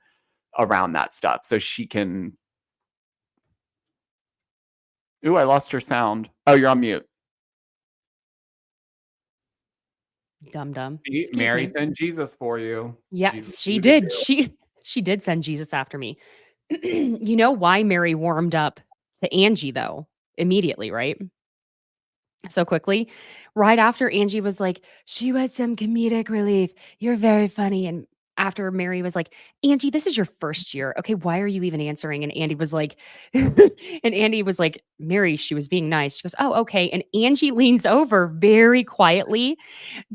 around that stuff. So she can. Ooh, I lost her sound. Oh, you're on mute.
Dum-dum.
Mary sent Jesus for you.
Yes,
Jesus
she
needed
did.
you.
She did send Jesus after me. You know why Mary warmed up to Angie though? Immediately, right? So quickly. Right after Angie was like, she was some comedic relief. You're very funny. And after Mary was like, Angie, this is your first year. Okay, why are you even answering? And Andy was like, Mary, she was being nice. She goes, oh, okay. And Angie leans over very quietly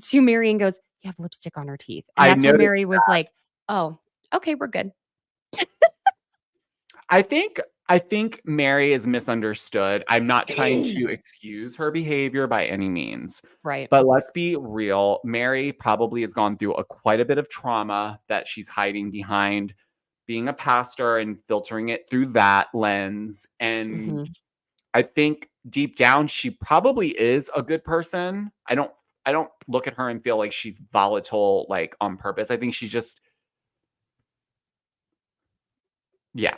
to Mary and goes, you have lipstick on her teeth. And that's when Mary was like, oh, okay, we're good.
I think Mary is misunderstood. I'm not trying to excuse her behavior by any means.
Right.
But let's be real. Mary probably has gone through quite a bit of trauma that she's hiding behind being a pastor and filtering it through that lens. And I think deep down, she probably is a good person. I don't look at her and feel like she's volatile, like on purpose. I think she's just, yeah.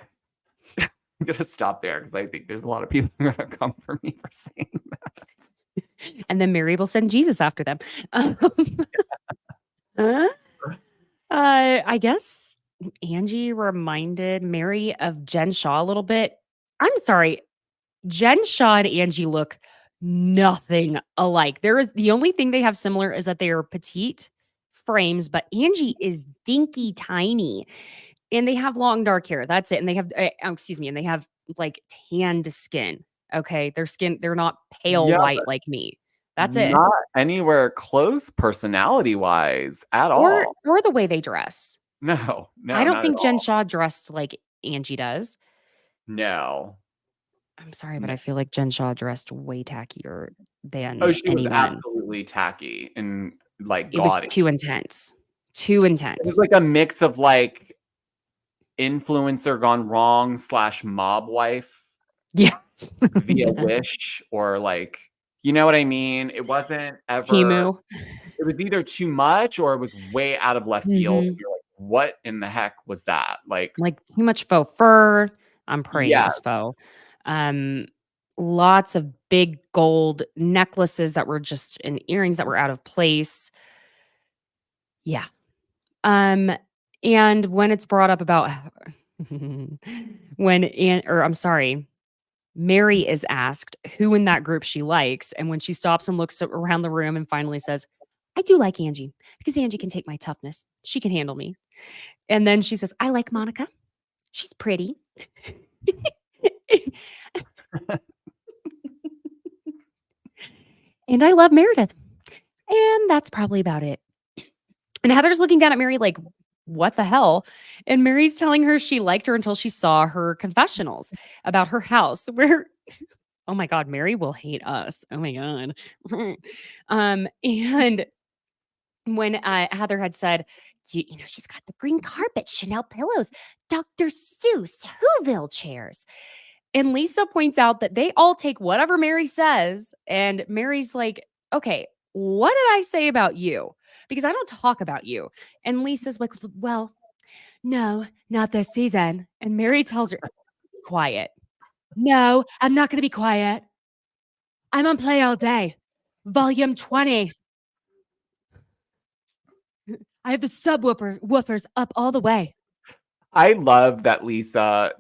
I'm going to stop there because I think there's a lot of people who are going to come for me for saying that.
And then Mary will send Jesus after them. I guess Angie reminded Mary of Jen Shaw a little bit. I'm sorry. Jen Shaw and Angie look nothing alike. The only thing they have similar is that they are petite frames, but Angie is dinky tiny. And they have long dark hair. That's it. And they have, and they have like tanned skin. Okay, they're not pale
Yeah,
white like me. That's it.
not anywhere close personality-wise at
Or
all.
the way they dress.
No,
I don't
not at
think Jen
all.
Shaw dressed like Angie does.
No.
I'm sorry, but
No.
I feel like Jen Shaw dressed way tackier than
Oh, she was
anyone.
absolutely tacky and, like,
It was
gaudy.
too intense. Too
It was
intense.
like a mix of, like, influencer gone wrong / mob wife
Yeah.
via Wish or, like, you know what I mean? It wasn't ever
Timu.
it was either too much or it was way out of left field, and
Mhm.
you're like, "What in the heck was that?" Like
Too much faux fur. I'm praying it was
yes.
faux. Lots of big gold necklaces that were just and earrings that were out of place. Yeah. And when it's brought up about I'm sorry, Mary is asked who in that group she likes, and when she stops and looks around the room and finally says, "I do like Angie because Angie can take my toughness. She can handle me." And then she says, "I like Monica. She's pretty." And I love Meredith. And that's probably about it. And Heather's looking down at Mary like, what the hell? And Mary's telling her she liked her until she saw her confessionals about her house, where, oh my God, Mary will hate us. Oh my God. And when Heather had said, you know, she's got the green carpet, Chanel pillows, Dr. Seuss, Whoville chairs. And Lisa points out that they all take whatever Mary says. And Mary's like, okay, what did I say about you? Because I don't talk about you. And Lisa's like, well, no, not this season. And Mary tells her, quiet. No, I'm not going to be quiet. I'm on Play All Day, volume 20. I have the subwoofers up all the way.
I love that Lisa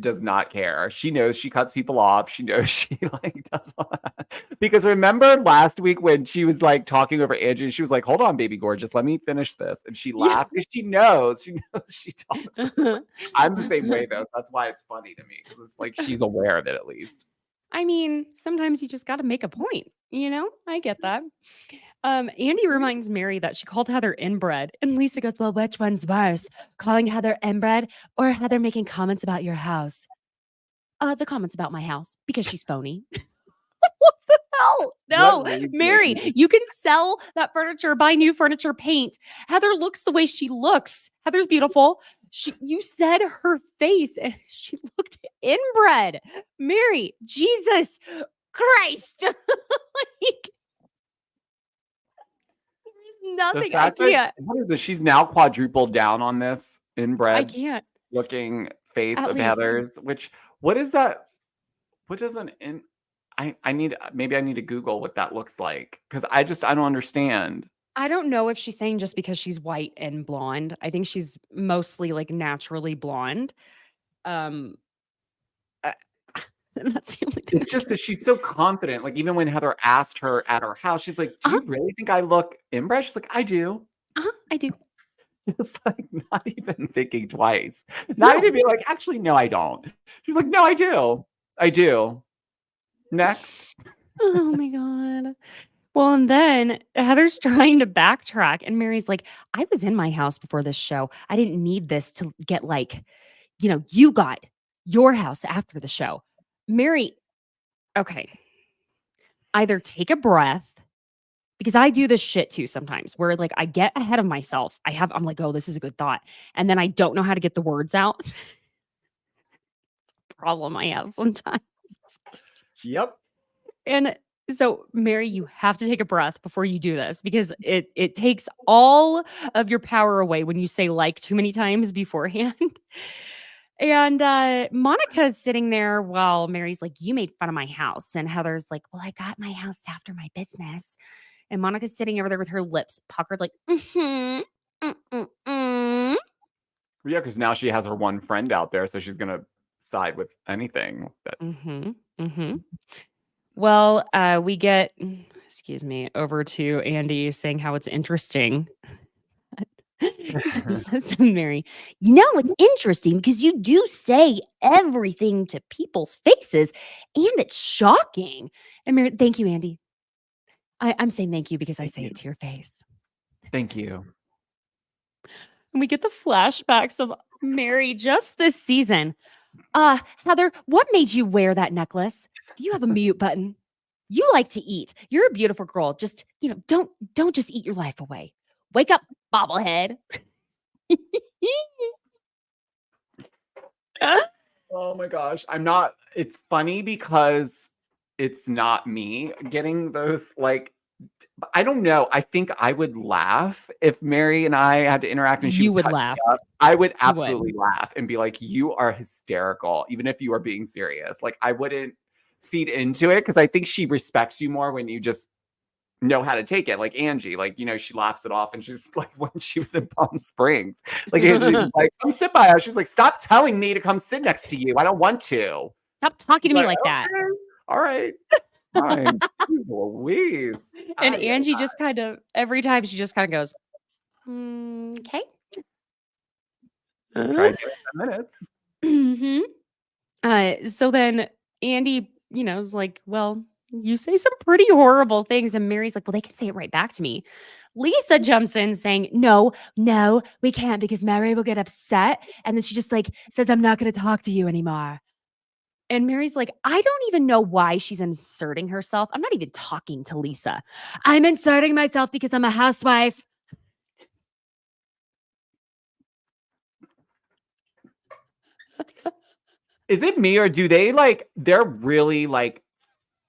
does not care. She knows she cuts people off. She knows she like does all that. Because remember last week when she was like talking over Angie and she was like, "Hold on, baby gorgeous, let me finish this." And she laughed because she knows she talks. I'm the same way though. That's why it's funny to me because it's like she's aware of it at least.
I mean, sometimes you just got to make a point, you know? I get that. Andy reminds Mary that she called Heather inbred, and Lisa goes, "Well, which one's worse, calling Heather inbred or Heather making comments about your house?" The comments about my house because she's phony. What the hell? No, Mary, you can sell that furniture, buy new furniture, paint. Heather looks the way she looks. Heather's beautiful. You said her face and she looked inbred. Mary, Jesus Christ. Like, there's nothing I can't.
What is this? She's now quadrupled down on this inbred
I can't.
looking face
At
of
least.
Heather's, which what is that? What does an in I need maybe I need to Google what that looks like because I don't understand.
I don't know if she's saying just because she's white and blonde. I think she's mostly like naturally blonde. Um, uh, and that's the only thing.
It's just that she's so confident. Like even when Heather asked her at her house, she's like, "Do you really think I look inbred?" She's like, "I do."
I do.
It's like not even thinking twice. Not even being like, "Actually, no, I don't." She's like, "No, I do. I do." Next.
Oh my God. Well, and then Heather's trying to backtrack, and Mary's like, "I was in my house before this show. I didn't need this to get like, you know, you got your house after the show." Mary, okay. Either take a breath, because I do this shit too sometimes where like I get ahead of myself. I'm like, oh, this is a good thought. And then I don't know how to get the words out. Problem I have sometimes.
Yep.
And so, Mary, you have to take a breath before you do this because it takes all of your power away when you say like too many times beforehand. And Monica's sitting there while Mary's like, "You made fun of my house." And Heather's like, "Well, I got my house after my business." And Monica's sitting over there with her lips puckered, like, mm-hmm.
Yeah, because now she has her one friend out there, so she's gonna side with anything.
Well, we get, excuse me, over to Andy saying how it's interesting So he says to Mary, it's interesting because you do say everything to people's faces and it's shocking. And Mary, thank you, Andy. I'm saying thank you because I say it to your face.
Thank you.
And we get the flashbacks of Mary just this season. Heather, what made you wear that necklace? Do you have a mute button? You like to eat. You're a beautiful girl. Just, don't just eat your life away. Wake up, bobblehead.
Oh my gosh. It's funny because it's not me getting those, like, I don't know. I think I would laugh if Mary and I had to interact and she
You
was
would
cutting
laugh.
me up. I would
You would.
absolutely laugh and be like, you are hysterical, even if you are being serious. Like, I wouldn't feed into it because I think she respects you more when you just know how to take it. Like Angie, like, she laughs it off, and she's like, when she was in Palm Springs, like Angie was like, come sit by us. She's like, stop telling me to come sit next to you. I don't want to.
Stop talking to me like that.
Okay, all right. Fine. Jeez Louise.
And Angie just kind of, every time she just kind of goes, okay.
Try to get it in 10 minutes.
So then Andy, is like, well, you say some pretty horrible things. And Mary's like, well, they can say it right back to me. Lisa jumps in saying, no, we can't because Mary will get upset. And then she just like says, I'm not going to talk to you anymore. And Mary's like, I don't even know why she's inserting herself. I'm not even talking to Lisa. I'm inserting myself because I'm a housewife.
Is it me, or do they they're really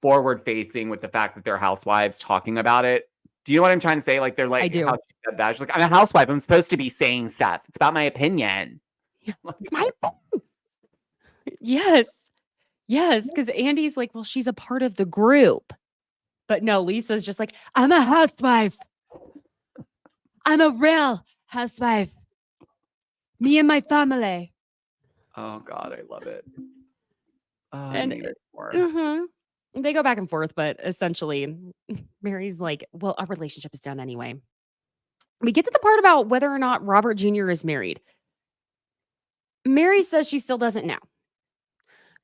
forward facing with the fact that they're housewives talking about it? Do you know what I'm trying to say? Like, they're like,
I do.
how she said that. She's like, I'm a housewife. I'm supposed to be saying stuff. It's about my opinion.
Yes, because Andy's like, well, she's a part of the group. But no, Lisa's just like, I'm a housewife. I'm a real housewife. Me and my family.
Oh, God, I love it.
And
I need it more.
They go back and forth, but essentially, Mary's like, well, our relationship is done anyway. We get to the part about whether or not Robert Jr. is married. Mary says she still doesn't know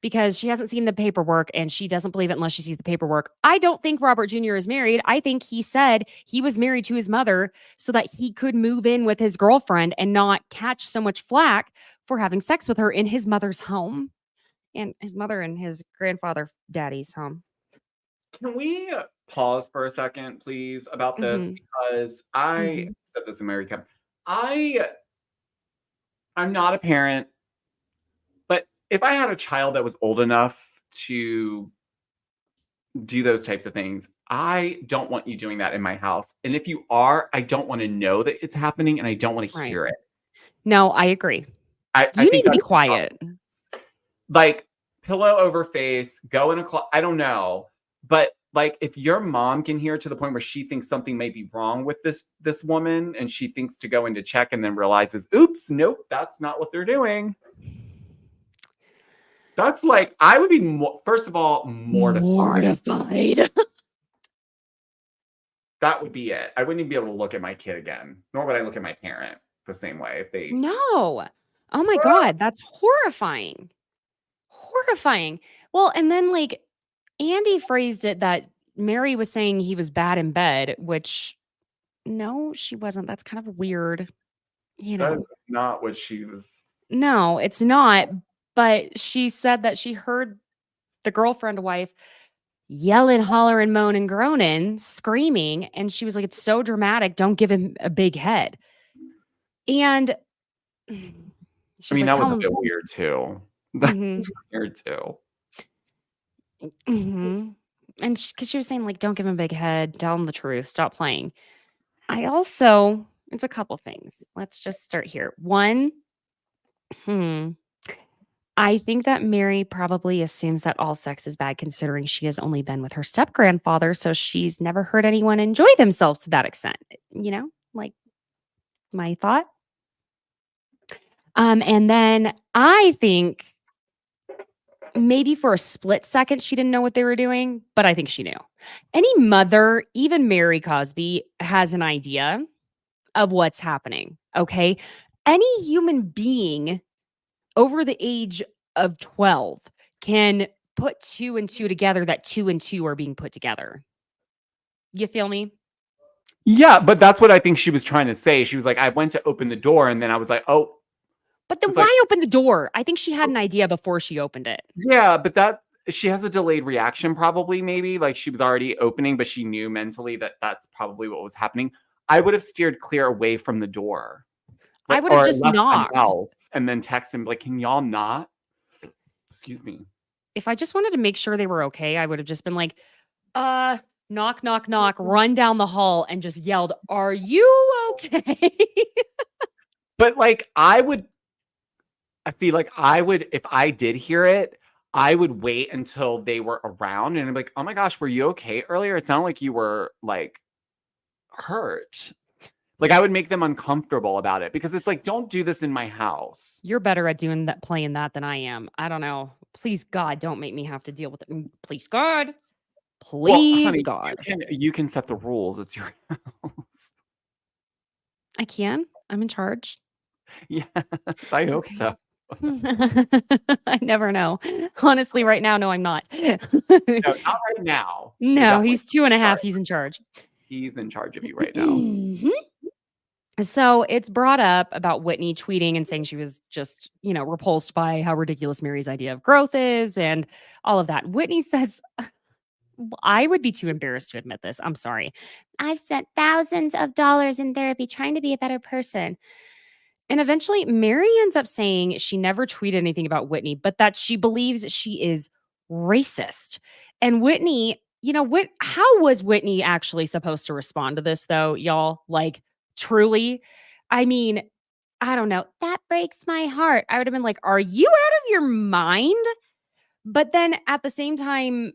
because she hasn't seen the paperwork and she doesn't believe it unless she sees the paperwork. I don't think Robert Jr. is married. I think he said he was married to his mother so that he could move in with his girlfriend and not catch so much flack for having sex with her in his mother's home. And his mother and his grandfather, daddy's home.
Can we pause for a second, please, about this? Because I said this in my recap. I'm not a parent, but if I had a child that was old enough to do those types of things, I don't want you doing that in my house. And if you are, I don't want to know that it's happening, and I don't want to hear it.
No, I agree.
I
You need
think
to be
that's
quiet.
like pillow over face, go in a closet. I don't know, but if your mom can hear to the point where she thinks something may be wrong with this woman, and she thinks to go in to check and then realizes, oops, nope, that's not what they're doing. That's I would be first of all mortified. That would be it. I wouldn't even be able to look at my kid again, nor would I look at my parent the same way if they.
No. Oh my God, that's horrifying. Horrifying. Well, and then Andy phrased it that Mary was saying he was bad in bed, which no, she wasn't. That's kind of weird.
That's not what she was.
No, it's not. But she said that she heard the girlfriend wife yelling, hollering, moaning, groaning, screaming. And she was like, it's so dramatic. Don't give him a big head. And
that was a bit weird too. That's weird too.
And because she was saying, don't give him a big head, tell him the truth, stop playing. It's a couple things. Let's just start here. One, I think that Mary probably assumes that all sex is bad, considering she has only been with her step-grandfather, so she's never heard anyone enjoy themselves to that extent. My thought. And then I think maybe for a split second, she didn't know what they were doing, but I think she knew. Any mother, even Mary Cosby, has an idea of what's happening. Okay. Any human being over the age of 12 can put 2 and 2 together, that 2 and 2 are being put together. You feel me?
Yeah, but that's what I think she was trying to say. She was like, I went to open the door and then I was like, oh.
But then
It's
why
like-
open the door? I think she had an idea before she opened it.
Yeah, but she has a delayed reaction probably, maybe. Like she was already opening, but she knew mentally that that's probably what was happening. I would have steered clear away from the door.
I would have
or
just
left my
knocked.
house and then text him like, can y'all not? Excuse me.
If I just wanted to make sure they were okay, I would have just been like, knock, knock, knock, run down the hall and just yelled, "Are you okay?"
But like I would if I did hear it, I would wait until they were around and I'm like, oh my gosh, were you okay earlier? It sounded like you were like hurt. Like I would make them uncomfortable about it because it's like, don't do this in my house.
You're better at doing that, playing that than I am. I don't know. Please God, don't make me have to deal with it. Please God. Please
Well, honey,
God.
you can set the rules. It's your house.
I can. I'm in charge.
Yes, I hope
Okay.
so.
I never know. Honestly, right now, no, I'm not.
No, not right now. You're
No,
definitely
he's 2.5.
charge.
He's in charge.
He's in charge of you right now.
Mhm. So it's brought up about Whitney tweeting and saying she was just, repulsed by how ridiculous Mary's idea of growth is and all of that. Whitney says, I would be too embarrassed to admit this. I'm sorry.
I've spent thousands of dollars in therapy trying to be a better person.
And eventually, Mary ends up saying she never tweeted anything about Whitney, but that she believes she is racist. And Whitney, how was Whitney actually supposed to respond to this, though, y'all? Like, truly? I mean, I don't know.
That breaks my heart.
I would have been like, are you out of your mind? But then at the same time,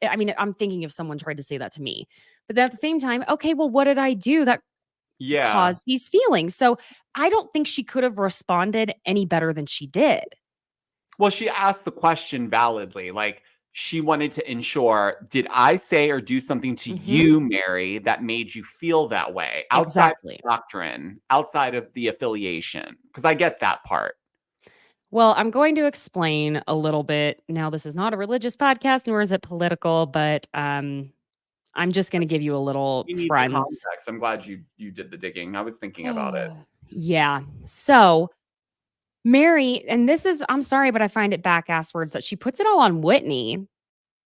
I mean, I'm thinking if someone tried to say that to me, but then at the same time, okay, well, what did I do that
Yeah.
caused these feelings? So I don't think she could have responded any better than she did.
Well, she asked the question validly. Like, she wanted to ensure, did I say or do something to you, Mary, that made you feel that way? Outside
Exactly.
of the doctrine, outside of the affiliation. Because I get that part.
Well, I'm going to explain a little bit. Now, this is not a religious podcast, nor is it political, but I'm just going to give you a little
You need the
friends.
context. I'm glad you did the digging. I was thinking about it.
Yeah. So Mary, and this is, I'm sorry, but I find it back-ass words that she puts it all on Whitney,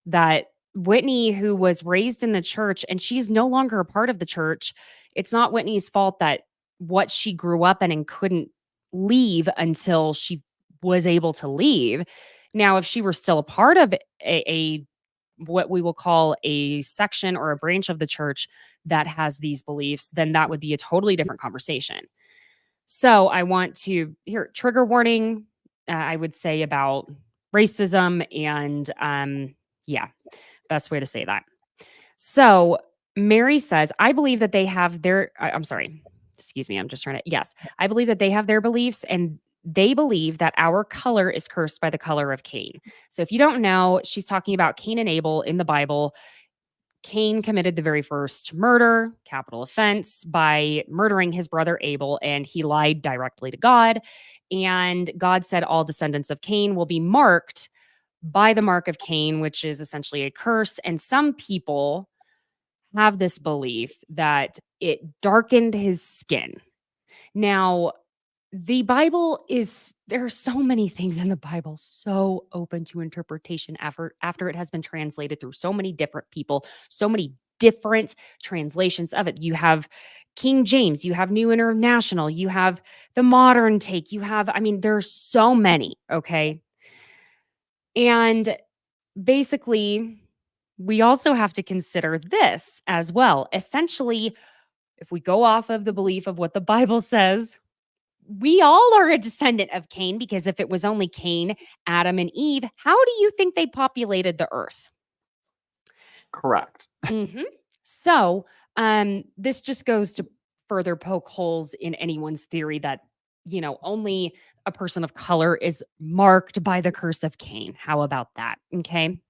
that Whitney, who was raised in the church and she's no longer a part of the church, it's not Whitney's fault that what she grew up in and couldn't leave until she was able to leave. Now, if she were still a part of a what we will call a section or a branch of the church that has these beliefs, then that would be a totally different conversation. So I want to here trigger warning. I would say about racism and best way to say that. So Mary says, I believe that they have their. I'm sorry, excuse me. I'm just trying to. Yes, I believe that they have their beliefs and they believe that our color is cursed by the color of Cain. So if you don't know, she's talking about Cain and Abel in the Bible. Cain committed the very first murder, capital offense, by murdering his brother Abel, and he lied directly to God. And God said all descendants of Cain will be marked by the mark of Cain, which is essentially a curse. And some people have this belief that it darkened his skin. Now, the Bible there are so many things in the Bible so open to interpretation after it has been translated through so many different people, so many different translations of it. You have King James, you have New International, you have the modern take, there's so many, okay? And basically, we also have to consider this as well. Essentially, if we go off of the belief of what the Bible says, we all are a descendant of Cain, because if it was only Cain, Adam, and Eve, how do you think they populated the earth?
Correct.
So this just goes to further poke holes in anyone's theory that, only a person of color is marked by the curse of Cain. How about that? Okay.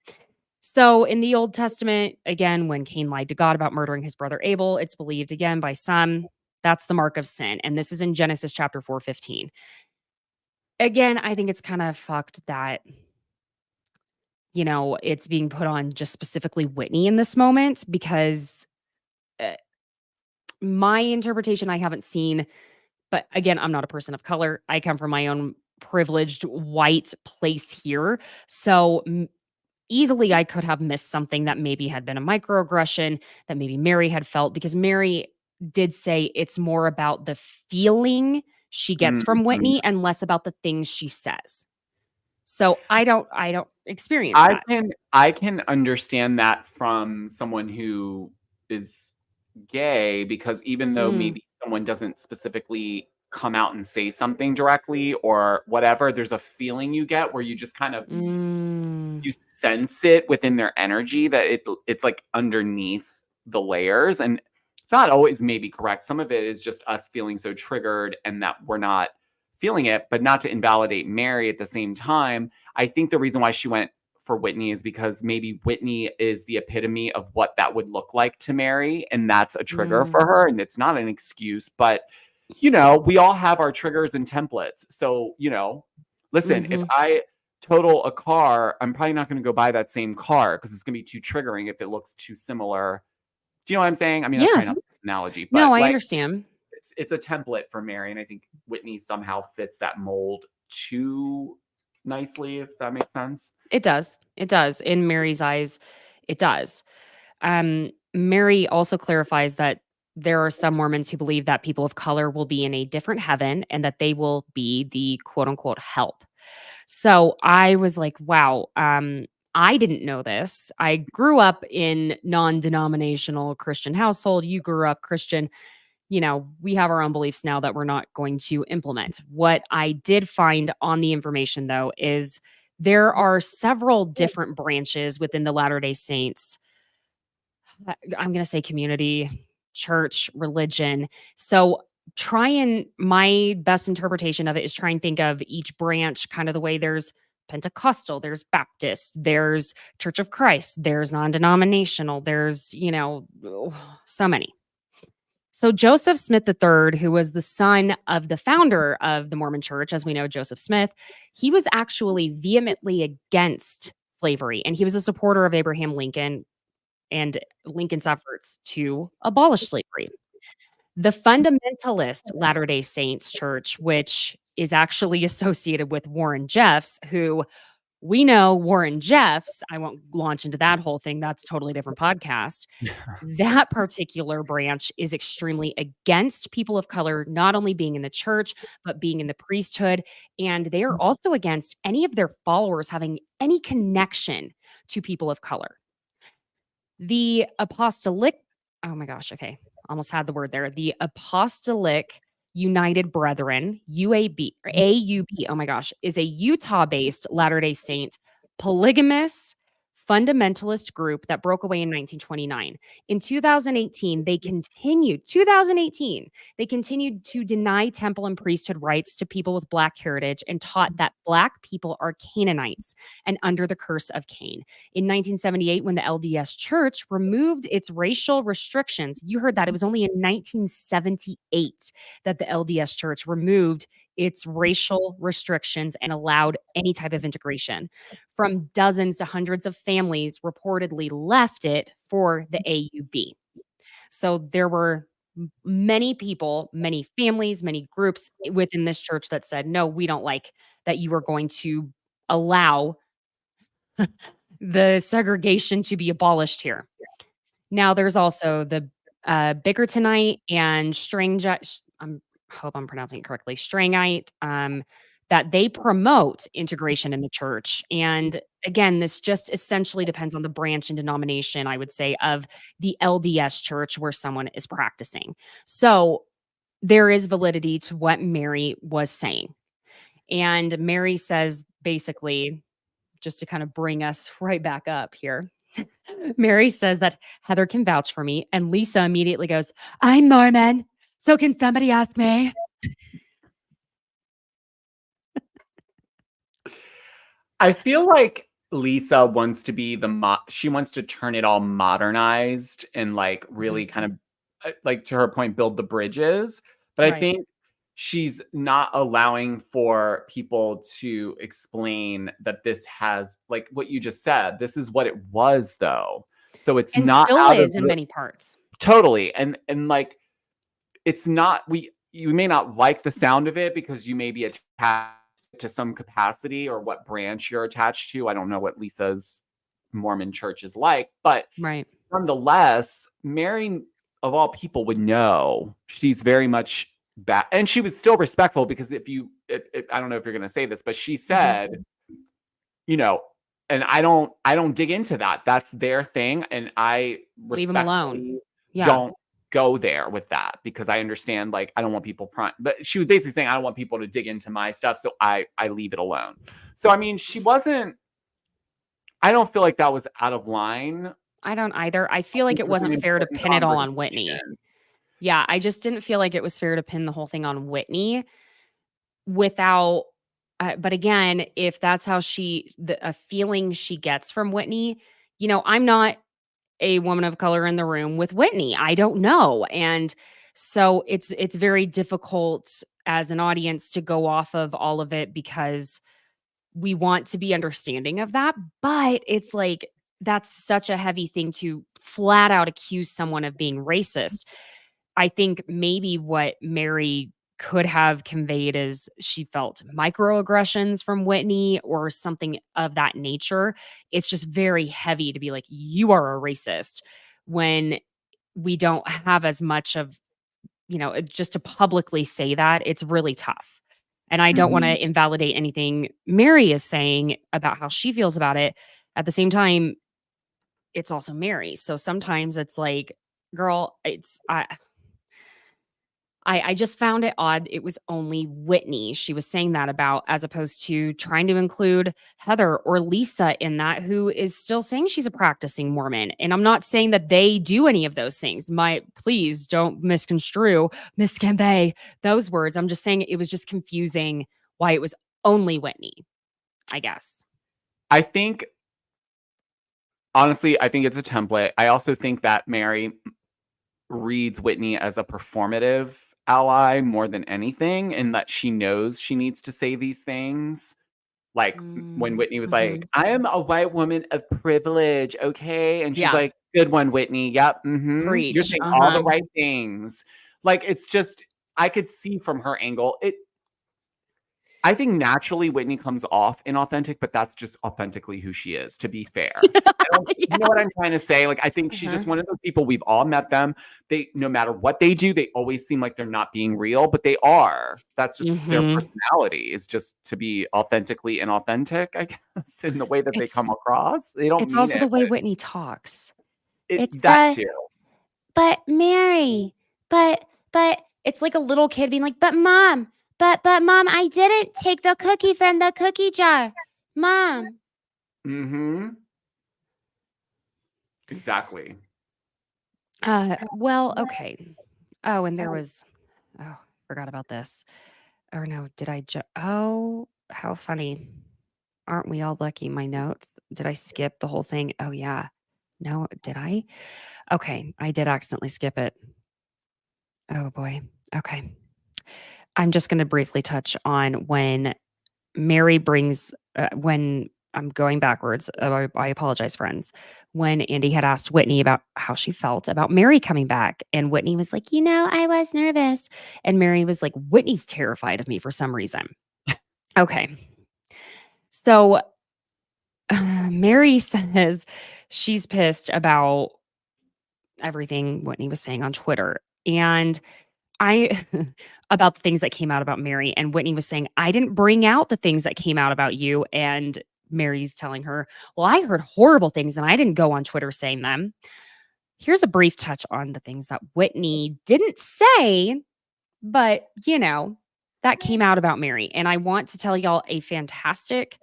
So in the Old Testament, again, when Cain lied to God about murdering his brother Abel, it's believed again by some That's the mark of sin. And this is in Genesis chapter 4:15. Again, I think it's kind of fucked that, it's being put on just specifically Whitney in this moment because uh, my interpretation, I haven't seen, but again, I'm not a person of color. I come from my own privileged white place here. So easily I could have missed something that maybe had been a microaggression that maybe Mary had felt, because Mary did say it's more about the feeling she gets from
Mhm.
Whitney and less about the things she says. So I don't experience that.
I can understand that from someone who is gay, because even though
Mm,
maybe someone doesn't specifically come out and say something directly or whatever, there's a feeling you get where you just kind of
mm,
you sense it within their energy that it's like underneath the layers, and it's not always maybe correct. Some of it is just us feeling so triggered and that we're not feeling it, but not to invalidate Mary at the same time. I think the reason why she went for Whitney is because maybe Whitney is the epitome of what that would look like to Mary, and that's a trigger
mm,
for her, and it's not an excuse, but we all have our triggers and templates. So, listen, if
mhm.
I total a car, I'm probably not going to go buy that same car because it's going to be too triggering if it looks too similar. Do you know what I'm saying? I mean, that's probably
Yes.
not an analogy,
No,
but
I
like
understand.
it's a template for Mary, and I think Whitney somehow fits that mold too nicely, if that makes sense.
It does. It does. In Mary's eyes, it does. Mary also clarifies that there are some Mormons who believe that people of color will be in a different heaven and that they will be the quote unquote help. So I was like, wow, I didn't know this. I grew up in non-denominational Christian household. You grew up Christian. We have our own beliefs now that we're not going to implement. What I did find on the information, though, is there are several different branches within the Latter-day Saints. I'm going to say community, church, religion. So my best interpretation of it is try and think of each branch kind of the way there's Pentecostal, there's Baptist, there's Church of Christ, there's non-denominational, there's, so many. So Joseph Smith III, who was the son of the founder of the Mormon Church, as we know, Joseph Smith, he was actually vehemently against slavery, and he was a supporter of Abraham Lincoln and Lincoln's efforts to abolish slavery. The fundamentalist Latter-day Saints church, which is actually associated with Warren Jeffs, who we know Warren Jeffs, I won't launch into that whole thing. That's a totally different podcast. That particular branch is extremely against people of color not only being in the church, but being in the priesthood. And they are also against any of their followers having any connection to people of color. The apostolic oh my gosh, okay, almost had the word there. The Apostolic United Brethren, UAB or AUB, oh my gosh, is a Utah-based Latter-day Saint polygamous fundamentalist group that broke away in 1929. In 2018, they continued to deny temple and priesthood rights to people with Black heritage and taught that Black people are Canaanites and under the curse of Cain. In 1978, when the LDS Church removed its racial restrictions, you heard that it was only in 1978 that the LDS Church removed its racial restrictions and allowed any type of integration. From dozens to hundreds of families reportedly left it for the AUB. So there were many people, many families, many groups within this church that said, no, we don't like that you are going to allow the segregation to be abolished here. Now, there's also the Bickertonite and I hope I'm pronouncing it correctly, Strangite, that they promote integration in the church. And again, this just essentially depends on the branch and denomination, I would say, of the LDS church where someone is practicing. So there is validity to what Mary was saying. And Mary says basically, just to kind of bring us right back up here. Mary says that Heather can vouch for me, and Lisa immediately goes, I'm Mormon, so can somebody ask me?
I feel like Lisa wants to be she wants to turn it all modernized and like really kind of like to her point, build the bridges. But I think she's not allowing for people to explain that this has, like what you just said, this is what it was though. So it's
And
not
still
out of
is in many parts.
totally. And like it's not, you may not like the sound of it because you may be attached to some capacity or what branch you're attached to. I don't know what Lisa's Mormon church is like, but nonetheless, Mary of all people would know. She's very much bad, and she was still respectful because if I don't know if you're going to say this, but she said, you know, and I don't dig into that. That's their thing, and I
leave them alone.
Don't go there with that because I understand, like, I don't want people but she was basically saying I don't want people to dig into my stuff, so I leave it alone. So I mean, I don't feel like that was out of line.
I don't either. I feel like it wasn't fair to pin it all on Whitney. Yeah, I just didn't feel like it was fair to pin the whole thing on Whitney without but again, if that's how a feeling she gets from Whitney, you know, I'm not a woman of color in the room with Whitney. I don't know. And so it's very difficult as an audience to go off of all of it because we want to be understanding of that. But it's like, that's such a heavy thing to flat out accuse someone of being racist. I think maybe what Mary could have conveyed is she felt microaggressions from Whitney or something of that nature. It's just very heavy to be like, you are a racist when we don't have as much of, you know, just to publicly say that. It's really tough. And I don't want to invalidate anything Mary is saying about how she feels about it. At the same time, it's also Mary. So sometimes it's like, girl, I just found it odd. It was only Whitney she was saying that about, as opposed to trying to include Heather or Lisa in that, who is still saying she's a practicing Mormon. And I'm not saying that they do any of those things. Please don't misconstrue, misconvey those words. I'm just saying it was just confusing why it was only Whitney, I guess.
I think, honestly, I think it's a template. I also think that Mary reads Whitney as a performative ally more than anything, and that she knows she needs to say these things. Like when Whitney was like, I am a white woman of privilege, okay? And she's like, good one, Whitney. Yep. You're saying all the right things. Like, it's just, I could see from her angle, I think naturally Whitney comes off inauthentic, but that's just authentically who she is, to be fair. You know what I'm trying to say? Like, I think she's just one of those people, we've all met them. No matter what they do, they always seem like they're not being real, but they are. That's just their personality, is just to be authentically inauthentic, I guess, in the way that they come across. They don't.
It's also the way Whitney talks.
It's that too.
But Mary, but
it's like a little kid being like,
but mom. But mom, I didn't take the cookie from the cookie jar. Mom.
Exactly.
Well, okay. Oh, and there was, forgot about this. Or no, did I oh, how funny. Aren't we all lucky? My notes. Did I skip the whole thing? Oh yeah. No, did I? Okay, I did accidentally skip it. Oh boy. Okay. I'm just going to briefly touch on when Mary brings, when I'm going backwards. I apologize, friends. When Andy had asked Whitney about how she felt about Mary coming back, and Whitney was like, you know, I was nervous. And Mary was like, Whitney's terrified of me for some reason. Okay. So Mary says she's pissed about everything Whitney was saying on Twitter. And about the things that came out about Mary, and Whitney was saying, I didn't bring out the things that came out about you. And Mary's telling her, well, I heard horrible things and I didn't go on Twitter saying them. Here's a brief touch on the things that Whitney didn't say, but you know, that came out about Mary. And I want to tell y'all a fantastic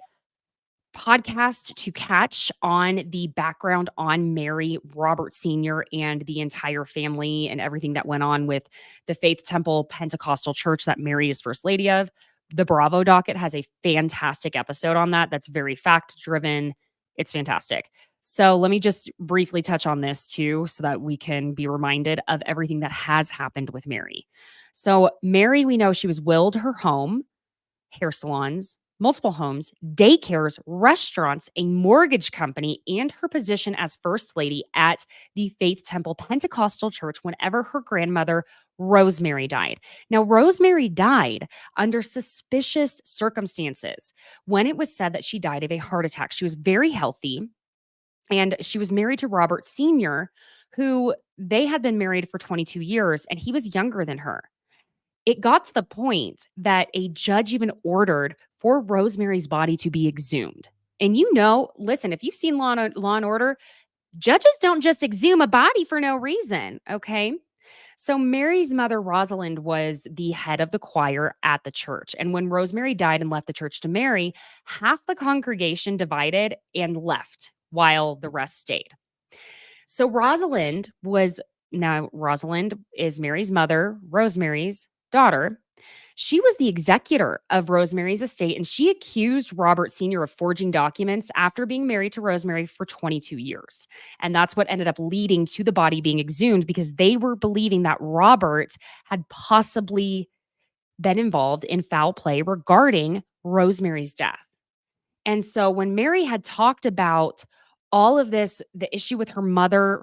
podcast to catch on the background on Mary, Robert Sr., and the entire family and everything that went on with the Faith Temple Pentecostal Church that Mary is First Lady of. The Bravo docket has a fantastic episode on that. That's very fact driven. It's fantastic. So let me just briefly touch on this too, so that we can be reminded of everything that has happened with Mary. So Mary, we know she was willed her home, hair salons, multiple homes, daycares, restaurants, a mortgage company, and her position as First Lady at the Faith Temple Pentecostal Church whenever her grandmother, Rosemary, died. Now, Rosemary died under suspicious circumstances when it was said that she died of a heart attack. She was very healthy, and she was married to Robert Sr., who they had been married for 22 years, and he was younger than her. It got to the point that a judge even ordered for Rosemary's body to be exhumed. And listen, if you've seen Law and Order, judges don't just exhume a body for no reason, okay? So Mary's mother, Rosalind, was the head of the choir at the church. And when Rosemary died and left the church to Mary, half the congregation divided and left while the rest stayed. So Rosalind is Mary's mother, Rosemary's daughter. She was the executor of Rosemary's estate, and she accused Robert Sr. of forging documents after being married to Rosemary for 22 years. And that's what ended up leading to the body being exhumed, because they were believing that Robert had possibly been involved in foul play regarding Rosemary's death. And so when Mary had talked about all of this, the issue with her mother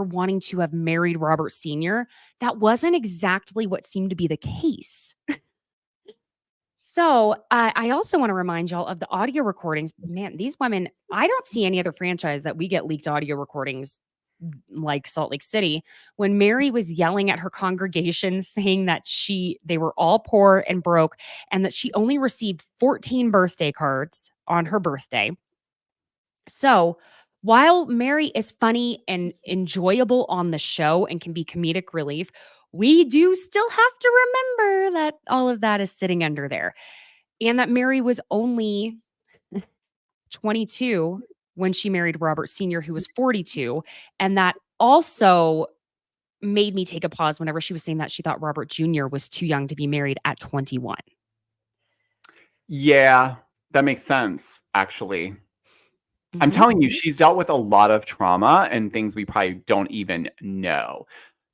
wanting to have married Robert Sr., that wasn't exactly what seemed to be the case. So I also want to remind y'all of the audio recordings. Man, these women, I don't see any other franchise that we get leaked audio recordings like Salt Lake City, when Mary was yelling at her congregation saying that they were all poor and broke, and that she only received 14 birthday cards on her birthday. So while Mary is funny and enjoyable on the show and can be comedic relief, we do still have to remember that all of that is sitting under there. And that Mary was only 22 when she married Robert Sr., who was 42. And that also made me take a pause whenever she was saying that she thought Robert Jr. was too young to be married at 21.
Yeah, that makes sense, actually. I'm telling you, she's dealt with a lot of trauma and things we probably don't even know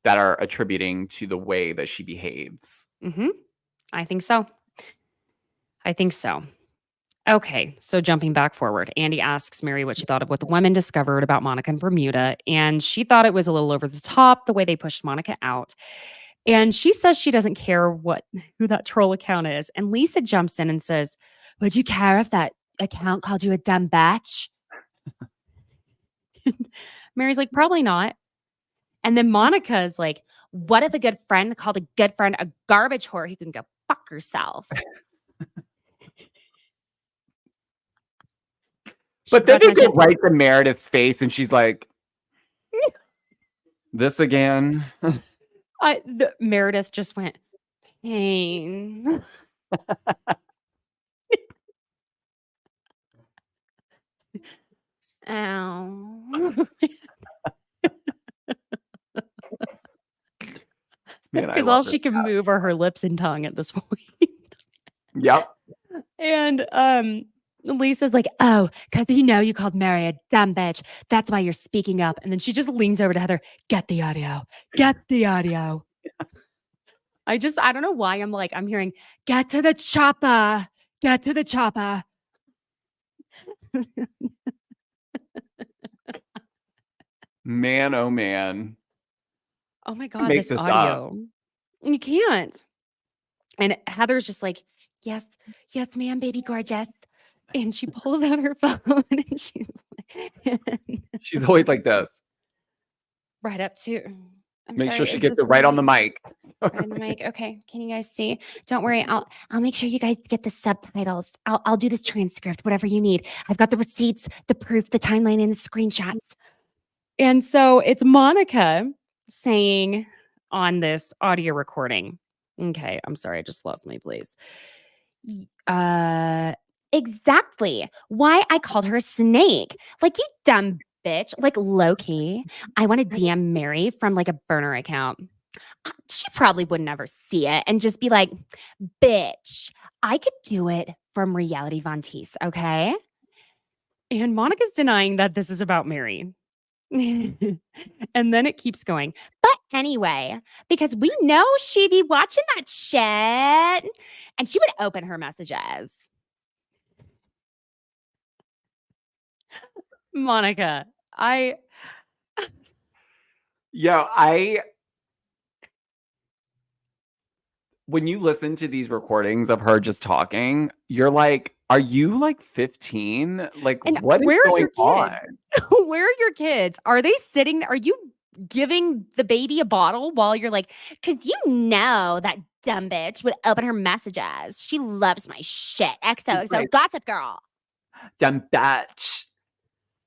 that are attributing to the way that she behaves.
I think so. Okay, so jumping back forward, Andy asks Mary what she thought of what the women discovered about Monica in Bermuda, and she thought it was a little over the top, the way they pushed Monica out. And she says she doesn't care who that troll account is. And Lisa jumps in and says, "Would you care if that account called you a dumb bitch?" Mary's like, "Probably not." And then Monica's like, "What if a good friend called a good friend a garbage whore who can go fuck herself?"
But then they go right to Meredith's face, and she's like, "This again?"
Meredith just went, "Pain." Ow. Because all she can move are her lips and tongue at this point.
Yep.
And Lisa's like, "Oh, because you called Mary a dumb bitch. That's why you're speaking up." And then she just leans over to Heather, "Get the audio. Get the audio." I don't know why I'm hearing, "Get to the chopper. Get to the chopper."
Man, oh man.
Oh my God, this audio. You can't. And Heather's just like, yes, ma'am, baby gorgeous. And she pulls out her phone and
she's always like this.
Right up to.
Make sure she gets it right on the mic.
Right on the mic. Okay. Can you guys see? Don't worry. I'll make sure you guys get the subtitles. I'll do this transcript, whatever you need. I've got the receipts, the proof, the timeline, and the screenshots.
And so it's Monica saying on this audio recording. Okay, I'm sorry, I just lost my place.
Exactly. Why I called her a snake. Like, you dumb bitch. Like, low-key, I want to DM Mary from like a burner account. She probably would never see it and just be like, "Bitch, I could do it from Reality Von Tease, okay?"
And Monica's denying that this is about Mary. And then it keeps going.
But anyway, because we know she'd be watching that shit and she would open her messages.
Monica,
when you listen to these recordings of her just talking, you're like, are you like 15? Like,
and
what is
where are
going
your
on?
kids? Where are your kids? Are they sitting? Are you giving the baby a bottle while you're like,
Because you know that dumb bitch would open her messages. She loves my shit. XOXO
Right.
Gossip Girl.
Dumb bitch.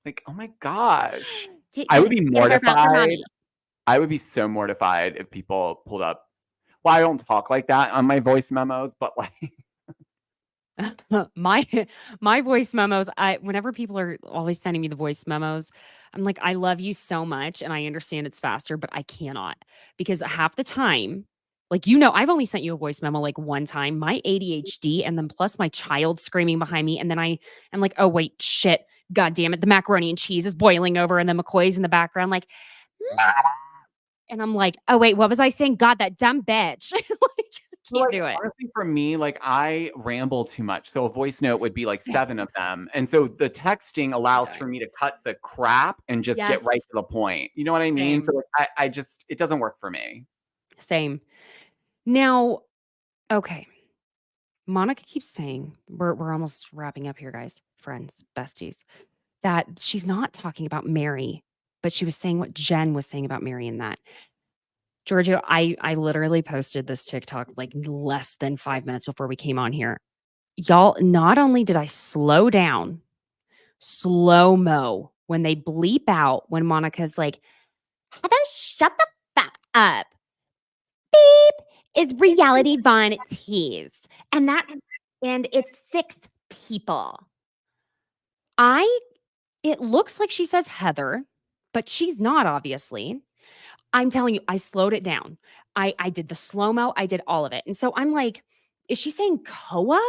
Like, oh my gosh.
Get
I would be
her about for
mortified.
mommy.
I would be so mortified if people pulled up. Well, I don't talk like that on my voice memos, but like,
my voice memos, whenever people are always sending me the voice memos, I'm like, I love you so much and I understand it's faster, but I cannot because half the time, like, I've only sent you a voice memo like one time. My ADHD and then plus my child screaming behind me, and then I'm like, oh wait, shit, god damn it, the macaroni and cheese is boiling over, and then McCoy's in the background like, Mama. And I'm like, oh wait, what was I saying? God, that dumb bitch. Like, can't do it.
Honestly, for me, like I ramble too much. So a voice note would be like 7 of them. And so the texting allows for me to cut the crap and just get right
Yes.
to the point. You know what I mean?
Same.
So like, I just, it doesn't work for me.
Same. Now, okay. Monica keeps saying, we're almost wrapping up here, guys, friends, besties, that she's not talking about Mary, but she was saying what Jen was saying about Mary in that. Georgio, I literally posted this TikTok like less than 5 minutes before we came on here. Y'all, not only did I slow down, slow-mo when they bleep out when Monica's like,
Heather, shut the fuck up. Beep is Reality Von Tease. And it's 6 people.
it looks like she says Heather, but she's not, obviously. I'm telling you, I slowed it down. I did the slow-mo, I did all of it. And so I'm like, is she saying Koa?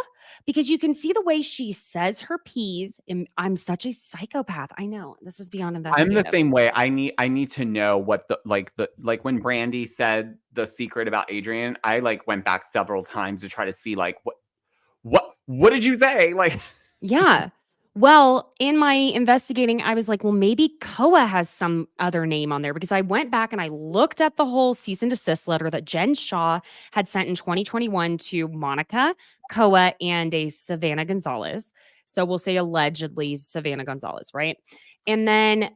Because you can see the way she says her P's. And I'm such a psychopath. I know. This is beyond
I'm
investigative.
the same way. I need to know what the when Brandy said the secret about Adrian, I like went back several times to try to see like what did you say? Like,
Yeah. Well, in my investigating, I was like, well, maybe Koa has some other name on there because I went back and I looked at the whole cease and desist letter that Jen Shaw had sent in 2021 to Monica, Koa, and a Savannah Gonzalez. So we'll say allegedly Savannah Gonzalez, right? And then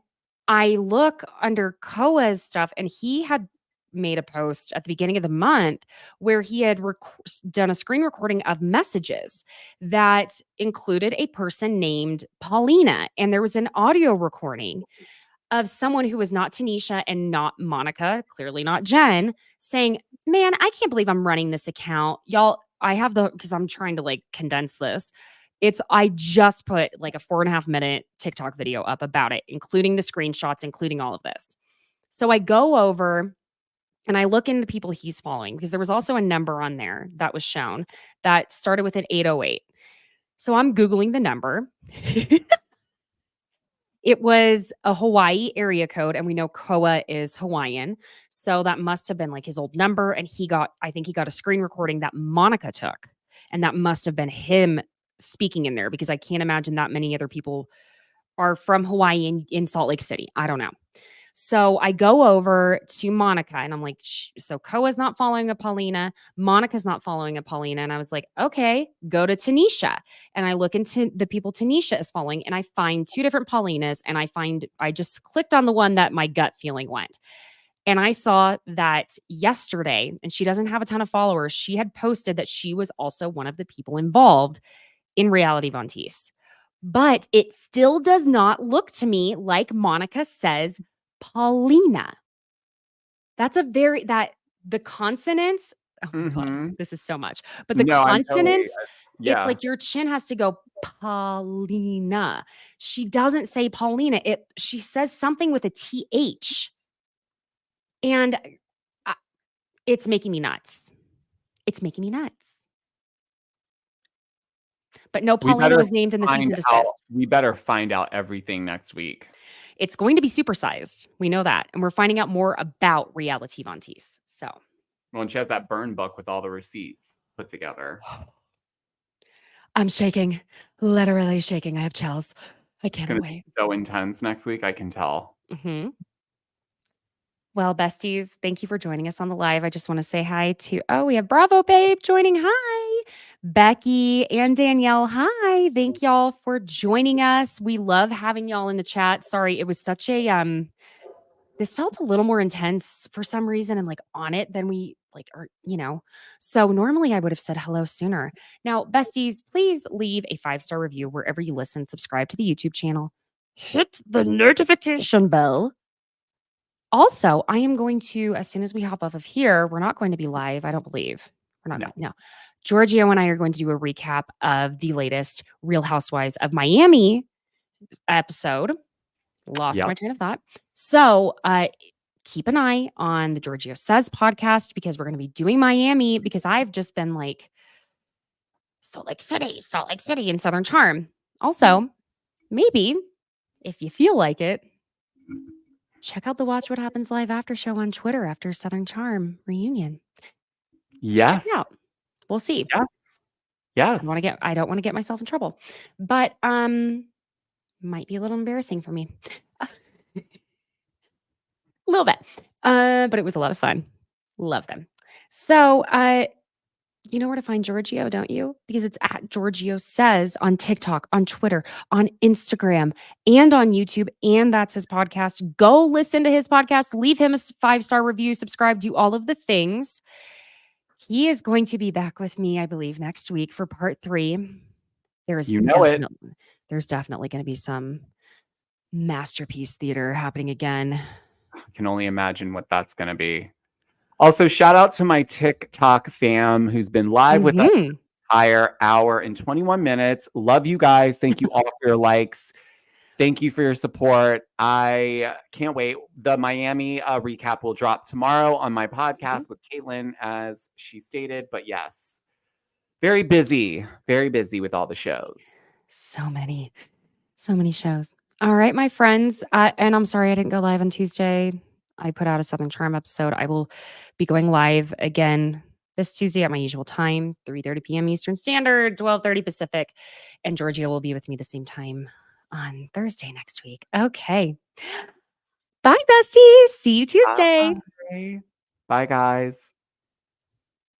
I look under Koa's stuff, and he had made a post at the beginning of the month where he had done a screen recording of messages that included a person named Paulina. And there was an audio recording of someone who was not Tanisha and not Monica, clearly not Jen, saying, man, I can't believe I'm running this account. Y'all, I have because I'm trying to like condense this. I just put like a 4.5 minute TikTok video up about it, including the screenshots, including all of this. So I go over and I look in the people he's following because there was also a number on there that was shown that started with an 808. So I'm Googling the number. It was a Hawaii area code, and we know Koa is Hawaiian. So that must have been like his old number. And I think he got a screen recording that Monica took. And that must have been him speaking in there because I can't imagine that many other people are from Hawaii in Salt Lake City. I don't know. So I go over to Monica and I'm like, so Koa's not following a Paulina. Monica's not following a Paulina. And I was like, okay, go to Tanisha. And I look into the people Tanisha is following and I find 2 different Paulinas. And I just clicked on the one that my gut feeling went. And I saw that yesterday, and she doesn't have a ton of followers. She had posted that she was also one of the people involved in Reality Von Tease. But it still does not look to me like Monica says Paulina. That's the consonants. Oh my God, this is so much. But the consonants, it's like your chin has to go Paulina. She doesn't say Paulina. She says something with a TH. And it's making me nuts. It's making me nuts. But no,
We
Paulina
better
was named in the cease
find
and desist.
we better find out everything next week.
It's going to be supersized. We know that. And we're finding out more about Reality Von Tease. So,
Well, and she has that burn book with all the receipts put together.
I'm shaking, literally shaking. I have chills. I
It's
can't
gonna
wait.
be so intense next week, I can tell.
Mm-hmm. Well, besties, thank you for joining us on the live. I just want to say hi to, we have Bravo Babe joining. Hi. Becky and Danielle. Hi. Thank y'all for joining us. We love having y'all in the chat. Sorry, it was such a, this felt a little more intense for some reason and like on it than we like are, So normally I would have said hello sooner. Now, besties, please leave a 5-star review wherever you listen. Subscribe to the YouTube channel. Hit the notification bell. Also, I am going to, as soon as we hop off of here, we're not going to be live, I don't believe. We're not. No. Georgio and I are going to do a recap of the latest Real Housewives of Miami episode. Lost my train of thought. So keep an eye on the Georgio Says podcast because we're going to be doing Miami because I've just been like Salt Lake City, and Southern Charm. Also, maybe if you feel like it, check out the Watch What Happens Live after show on Twitter after Southern Charm reunion.
Yes.
Check it out. We'll see.
Yes.
I don't want to get myself in trouble. But might be a little embarrassing for me. A little bit. But it was a lot of fun. Love them. So you know where to find Georgio, don't you? Because it's at Georgio Says on TikTok, on Twitter, on Instagram, and on YouTube. And that's his podcast. Go listen to his podcast. Leave him a 5-star review. Subscribe. Do all of the things. He is going to be back with me, I believe, next week for part 3. There's definitely going to be some masterpiece theater happening again.
I can only imagine what that's going to be. Also, shout out to my TikTok fam who's been live with us the entire hour and 21 minutes. Love you guys. Thank you all for your likes. Thank you for your support. I can't wait. The Miami recap will drop tomorrow on my podcast with Caitlin, as she stated. But yes, very busy with all the shows.
So many shows. All right, my friends. And I'm sorry I didn't go live on Tuesday. I put out a Southern Charm episode. I will be going live again this Tuesday at my usual time, 3:30 p.m. Eastern Standard, 12:30 Pacific. And Georgia will be with me the same time on Thursday next week. Okay. Bye, besties. See you Tuesday.
Bye guys.